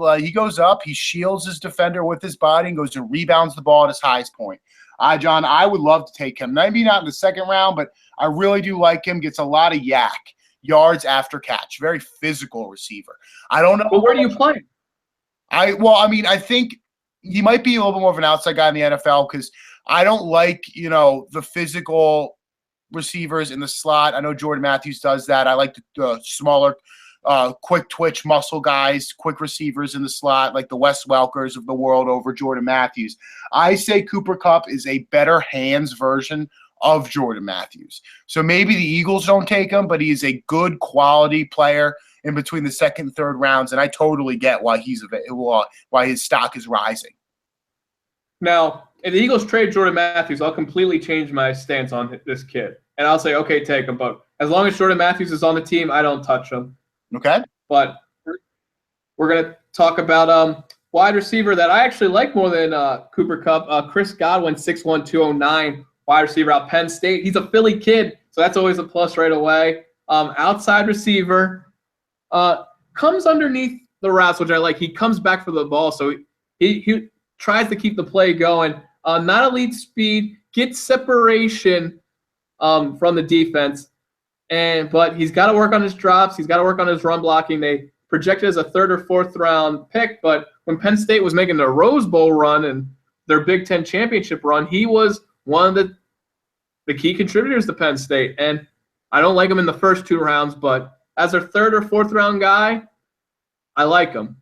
up, he shields his defender with his body and goes and rebounds the ball at his highest point. John, I would love to take him. Maybe not in the second round, but I really do like him. Gets a lot of yards after catch. Very physical receiver. I don't know. But where do you play? I think he might be a little bit more of an outside guy in the NFL because I don't like, the physical receivers in the slot. I know Jordan Matthews does that. I like the smaller, quick twitch muscle guys, quick receivers in the slot, like the Wes Welkers of the world over Jordan Matthews. I say Cooper Kupp is a better hands version of Jordan Matthews. So maybe the Eagles don't take him, but he's a good quality player in between the second and third rounds, and I totally get why why his stock is rising. Now, if the Eagles trade Jordan Matthews, I'll completely change my stance on this kid, and I'll say, okay, take him. But as long as Jordan Matthews is on the team, I don't touch him. Okay. But we're gonna talk about wide receiver that I actually like more than Cooper Kupp. Chris Godwin, 6'1", 209. Wide receiver out Penn State. He's a Philly kid, so that's always a plus right away. Outside receiver. Comes underneath the routes, which I like. He comes back for the ball, so he tries to keep the play going. Not elite speed, gets separation from the defense, but he's got to work on his drops. He's got to work on his run blocking. They projected as a third or fourth round pick, but when Penn State was making the Rose Bowl run and their Big Ten championship run, he was one of the key contributors to Penn State. And I don't like him in the first two rounds, but as their third or fourth round guy, I like him.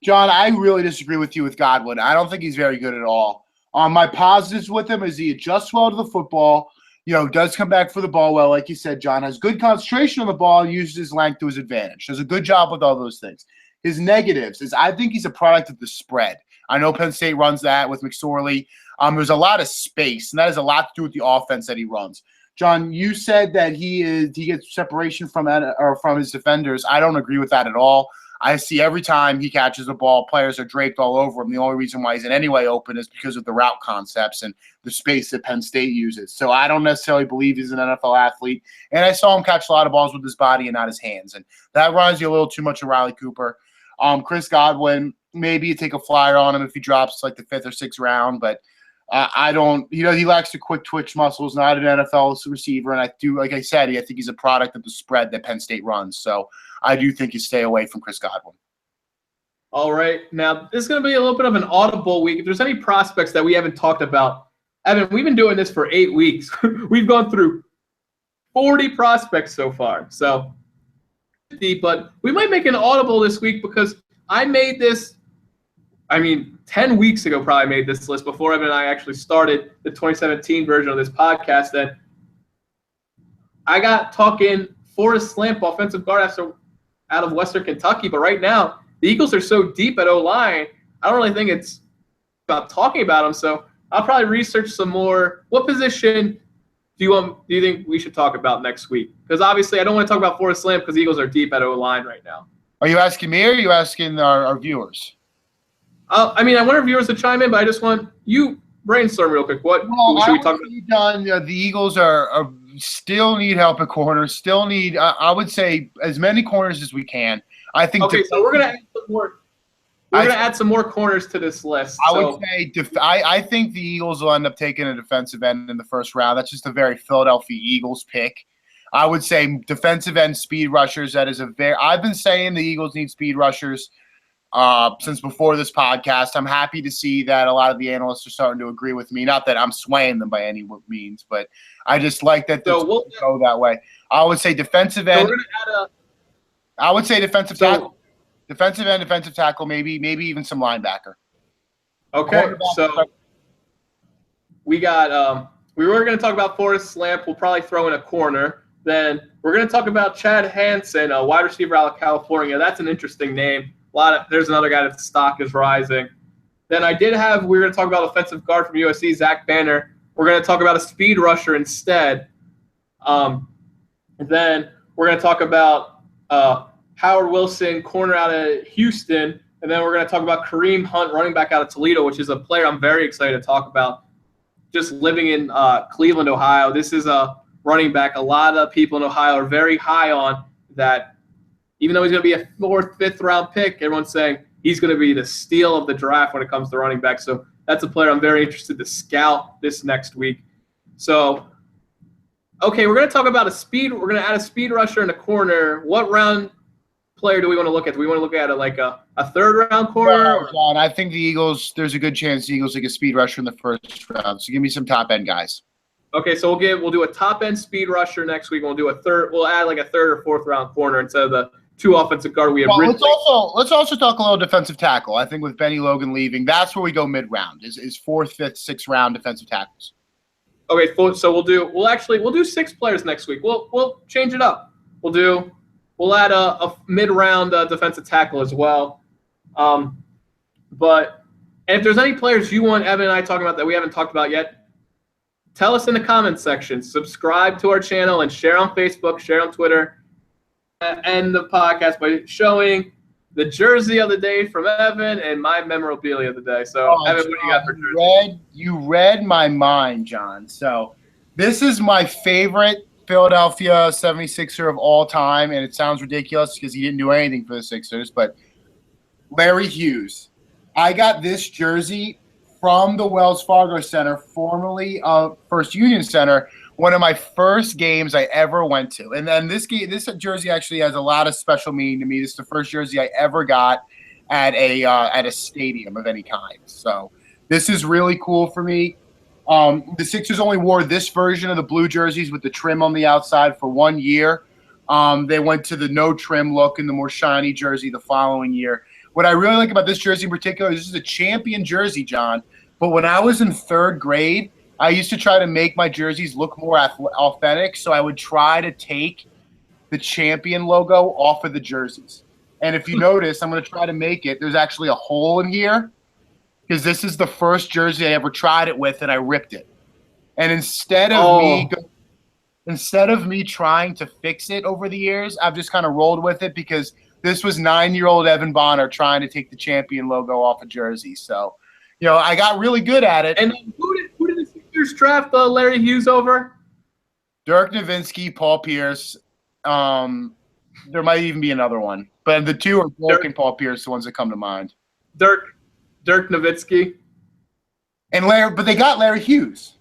John, I really disagree with you with Godwin. I don't think he's very good at all. My positives with him is he adjusts well to the football, does come back for the ball well, like you said, John, has good concentration on the ball and uses his length to his advantage. Does a good job with all those things. His negatives is I think he's a product of the spread. I know Penn State runs that with McSorley. There's a lot of space, and that has a lot to do with the offense that he runs. John, you said that he gets separation from his defenders. I don't agree with that at all. I see every time he catches the ball, players are draped all over him. The only reason why he's in any way open is because of the route concepts and the space that Penn State uses. So I don't necessarily believe he's an NFL athlete. And I saw him catch a lot of balls with his body and not his hands. And that reminds you a little too much of Riley Cooper. Chris Godwin, maybe you take a flyer on him if he drops like the fifth or sixth round, but I don't. He lacks the quick twitch muscles. Not an NFL receiver, and I do, like I said, I think he's a product of the spread that Penn State runs. So I do think you stay away from Chris Godwin. All right, now this is going to be a little bit of an audible week. If there's any prospects that we haven't talked about, Evan, we've been doing this for 8 weeks. We've gone through 40 prospects so far. So, but we might make an audible this week because I made this. 10 weeks ago, probably made this list before Evan and I actually started the 2017 version of this podcast. And I got talking Forrest Lamp, offensive guard out of Western Kentucky. But right now, the Eagles are so deep at O-line, I don't really think it's about talking about them. So I'll probably research some more. What position do you think we should talk about next week? Because obviously I don't want to talk about Forrest Lamp because the Eagles are deep at O-line right now. Are you asking me or are you asking our viewers? I want our viewers to chime in, but I just want you brainstorm real quick. What should we talk about? The Eagles are still need help at corners. Still need, I would say, as many corners as we can. I think. Okay, so we're gonna add some more. We're gonna add some more corners to this list. Would say I think the Eagles will end up taking a defensive end in the first round. That's just a very Philadelphia Eagles pick. I would say defensive end speed rushers. That is I've been saying the Eagles need speed rushers since before this podcast. I'm happy to see that a lot of the analysts are starting to agree with me. Not that I'm swaying them by any means, but I just like that they'll go that way. I would say defensive end. So we're gonna add I would say defensive tackle. Defensive end, defensive tackle, maybe even some linebacker. Okay, so we got we were going to talk about Forrest Lamp. We'll probably throw in a corner. Then we're going to talk about Chad Hansen, a wide receiver out of California. That's an interesting name. There's another guy that stock is rising. Then we're going to talk about offensive guard from USC, Zach Banner. We're going to talk about a speed rusher instead. Then we're going to talk about Howard Wilson, corner out of Houston. And then we're going to talk about Kareem Hunt, running back out of Toledo, which is a player I'm very excited to talk about. Just living in Cleveland, Ohio. This is a running back a lot of people in Ohio are very high on, that even though he's going to be a 4th, 5th round pick, everyone's saying he's going to be the steal of the draft when it comes to running back. So that's a player I'm very interested to scout this next week. So, okay, we're going to talk about we're going to add a speed rusher in the corner. What round player do we want to look at? Do we want to look at it like a 3rd round corner? No, John, I think the Eagles, there's a good chance the Eagles take a speed rusher in the 1st round. So give me some top end guys. Okay, so we'll do a top end speed rusher next week. We'll add like a 3rd or 4th round corner instead of the 2 offensive guard we have. Well, let's also talk a little defensive tackle. I think with Benny Logan leaving, that's where we go mid round. Is 4th, 5th, 6th round defensive tackles. Okay, so we'll do 6 players next week. We'll change it up. We'll add a mid round defensive tackle as well. But if there's any players you want Evan and I talking about that we haven't talked about yet, tell us in the comments section. Subscribe to our channel and share on Facebook, share on Twitter, and the podcast by showing the jersey of the day from Evan and my memorabilia of the day. So, Evan, what do you got for jersey? You read my mind, John. So, this is my favorite Philadelphia 76er of all time, and it sounds ridiculous because he didn't do anything for the Sixers, but Larry Hughes. I got this jersey from the Wells Fargo Center, formerly First Union Center, one of my first games I ever went to. And then this jersey actually has a lot of special meaning to me. This is the first jersey I ever got at a stadium of any kind. So this is really cool for me. The Sixers only wore this version of the blue jerseys with the trim on the outside for 1 year. They went to the no trim look and the more shiny jersey the following year. What I really like about this jersey in particular is this is a champion jersey, John. But when I was in 3rd grade, I used to try to make my jerseys look more authentic. So I would try to take the champion logo off of the jerseys. And if you notice, I'm going to try to make it. There's actually a hole in here because this is the first jersey I ever tried it with, and I ripped it. And instead of me trying to fix it over the years, I've just kind of rolled with it because this was 9-year-old Evan Bonner trying to take the champion logo off a jersey. So, I got really good at it. And who did the Sixers draft Larry Hughes over? Dirk Nowitzki, Paul Pierce. There might even be another one. But the 2 are Dirk and Paul Pierce, the ones that come to mind. Dirk Nowitzki. And but they got Larry Hughes.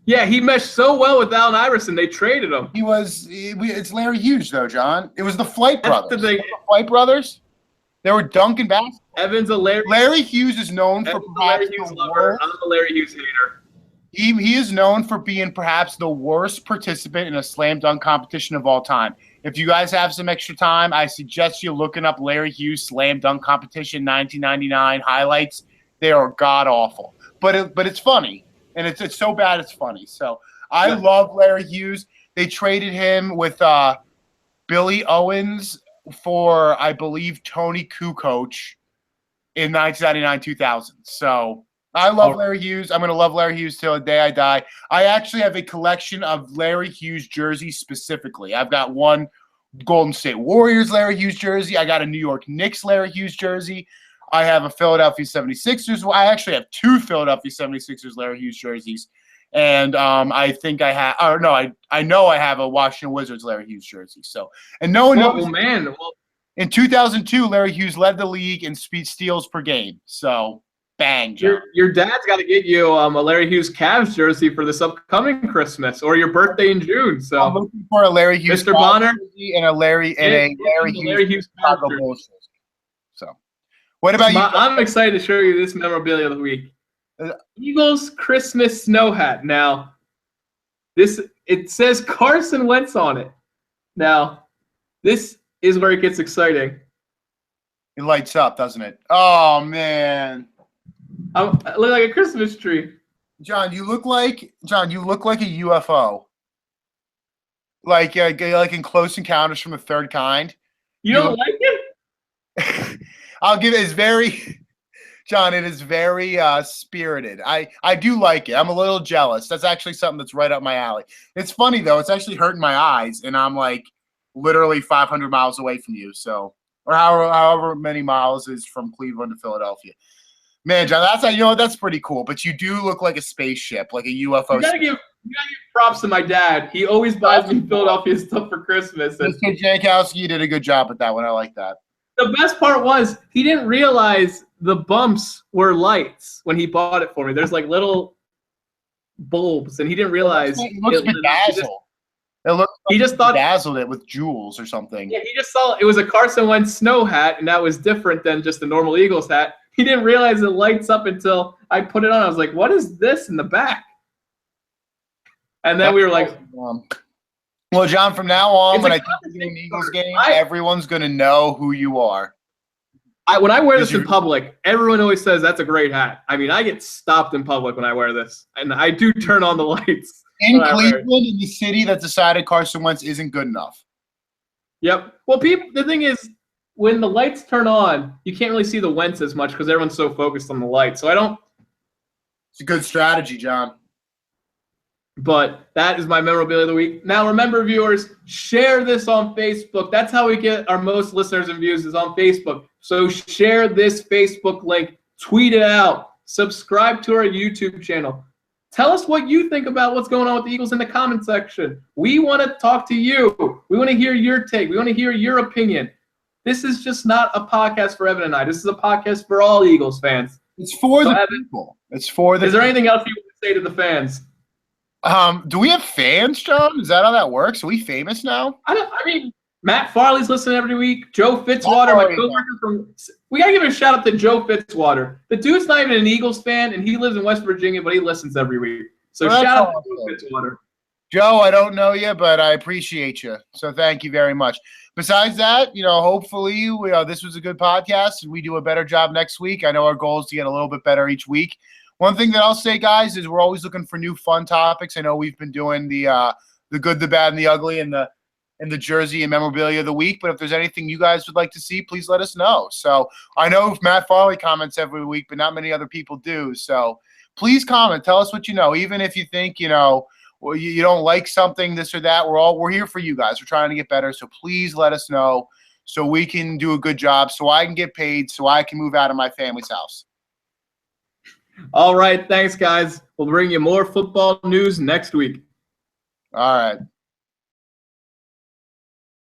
Yeah, he meshed so well with Allen Iverson, they traded him. It's Larry Hughes, though, John. It was the Flight Brothers. The Flight Brothers? They were dunking basketball. Evan's a Larry Hughes is known for perhaps the worst. I'm a Larry Hughes hater. He is known for being perhaps the worst participant in a slam dunk competition of all time. If you guys have some extra time, I suggest you looking up Larry Hughes slam dunk competition 1999 highlights. They are god awful, but it's funny, and it's so bad it's funny. So I love Larry Hughes. They traded him with Billy Owens for, I believe, Tony Kukoc in 1999-2000. So I love Larry Hughes. I'm going to love Larry Hughes till the day I die. I actually have a collection of Larry Hughes jerseys specifically. I've got one Golden State Warriors Larry Hughes jersey. I got a New York Knicks Larry Hughes jersey. I have a Philadelphia 76ers. Well, I actually have 2 Philadelphia 76ers Larry Hughes jerseys. And I think I have, or no, I know I have a Washington Wizards Larry Hughes jersey. So, and no one knows. Oh, man. In 2002, Larry Hughes led the league in speed steals per game. So, bang, John. Your dad's got to get you a Larry Hughes Cavs jersey for this upcoming Christmas or your birthday in June. So I'm looking for a Larry Hughes Mr. Bonner jersey and a Larry Hughes Chicago Bulls jersey. So, what about you? I'm excited to show you this memorabilia of the week. Eagles Christmas snow hat. Now, it says Carson Wentz on it. Now, this is where it gets exciting. It lights up, doesn't it? Oh man, I look like a Christmas tree. John, you look like a UFO. Like in Close Encounters from the Third Kind. You don't like it? I'll give it. It's very. John, it is very spirited. I do like it. I'm a little jealous. That's actually something that's right up my alley. It's funny, though. It's actually hurting my eyes, and I'm like literally 500 miles away from you. So, or however many miles is from Cleveland to Philadelphia. Man, John, that's pretty cool. But you do look like a spaceship, like a UFO. You gotta give props to my dad. He always buys me Philadelphia stuff for Christmas. And Mr. Jankowski, you did a good job with that one. I like that. the best part was he didn't realize the bumps were lights when he bought it for me. There's like little bulbs, and he didn't realize. It looks bedazzled. He just thought dazzled it with jewels or something. Yeah, he just saw it was a Carson Wentz snow hat, and that was different than just a normal Eagles hat. He didn't realize it lights up until I put it on. I was like, "What is this in the back?" And then we were like, "Well, John, from now on, when I think do an Eagles game, everyone's going to know who you are." When I wear this in public, everyone always says that's a great hat. I mean, I get stopped in public when I wear this, and I do turn on the lights. In Cleveland, in the city that decided Carson Wentz isn't good enough. Yep. Well, the thing is, when the lights turn on, you can't really see the Wentz as much because everyone's so focused on the lights. So I don't. It's a good strategy, John. But that is my memorabilia of the week. Now, remember, viewers, share this on Facebook. That's how we get our most listeners and views is on Facebook. So share this Facebook link, tweet it out, subscribe to our YouTube channel. Tell us what you think about what's going on with the Eagles in the comment section. We want to talk to you. We want to hear your take. We want to hear your opinion. This is just not a podcast for Evan and I. This is a podcast for all Eagles fans. It's for the people. It's for the Is there anything else you want to say to the fans? Do we have fans, John? Is that how that works? Are we famous now? I mean, Matt Farley's listening every week. Joe Fitzwater, my coworker we gotta give a shout out to Joe Fitzwater. The dude's not even an Eagles fan, and he lives in West Virginia, but he listens every week. So shout out to Joe Fitzwater. Joe, I don't know you, but I appreciate you. So thank you very much. Besides that, hopefully this was a good podcast, and we do a better job next week. I know our goal is to get a little bit better each week. One thing that I'll say, guys, is we're always looking for new fun topics. I know we've been doing the good, the bad, and the ugly, and the jersey and memorabilia of the week. But if there's anything you guys would like to see, please let us know. So I know Matt Farley comments every week, but not many other people do. So please comment. Tell us what you know. Even if you think, you don't like something, this or that, we're here for you guys. We're trying to get better. So please let us know so we can do a good job, so I can get paid, so I can move out of my family's house. All right. Thanks, guys. We'll bring you more football news next week. All right.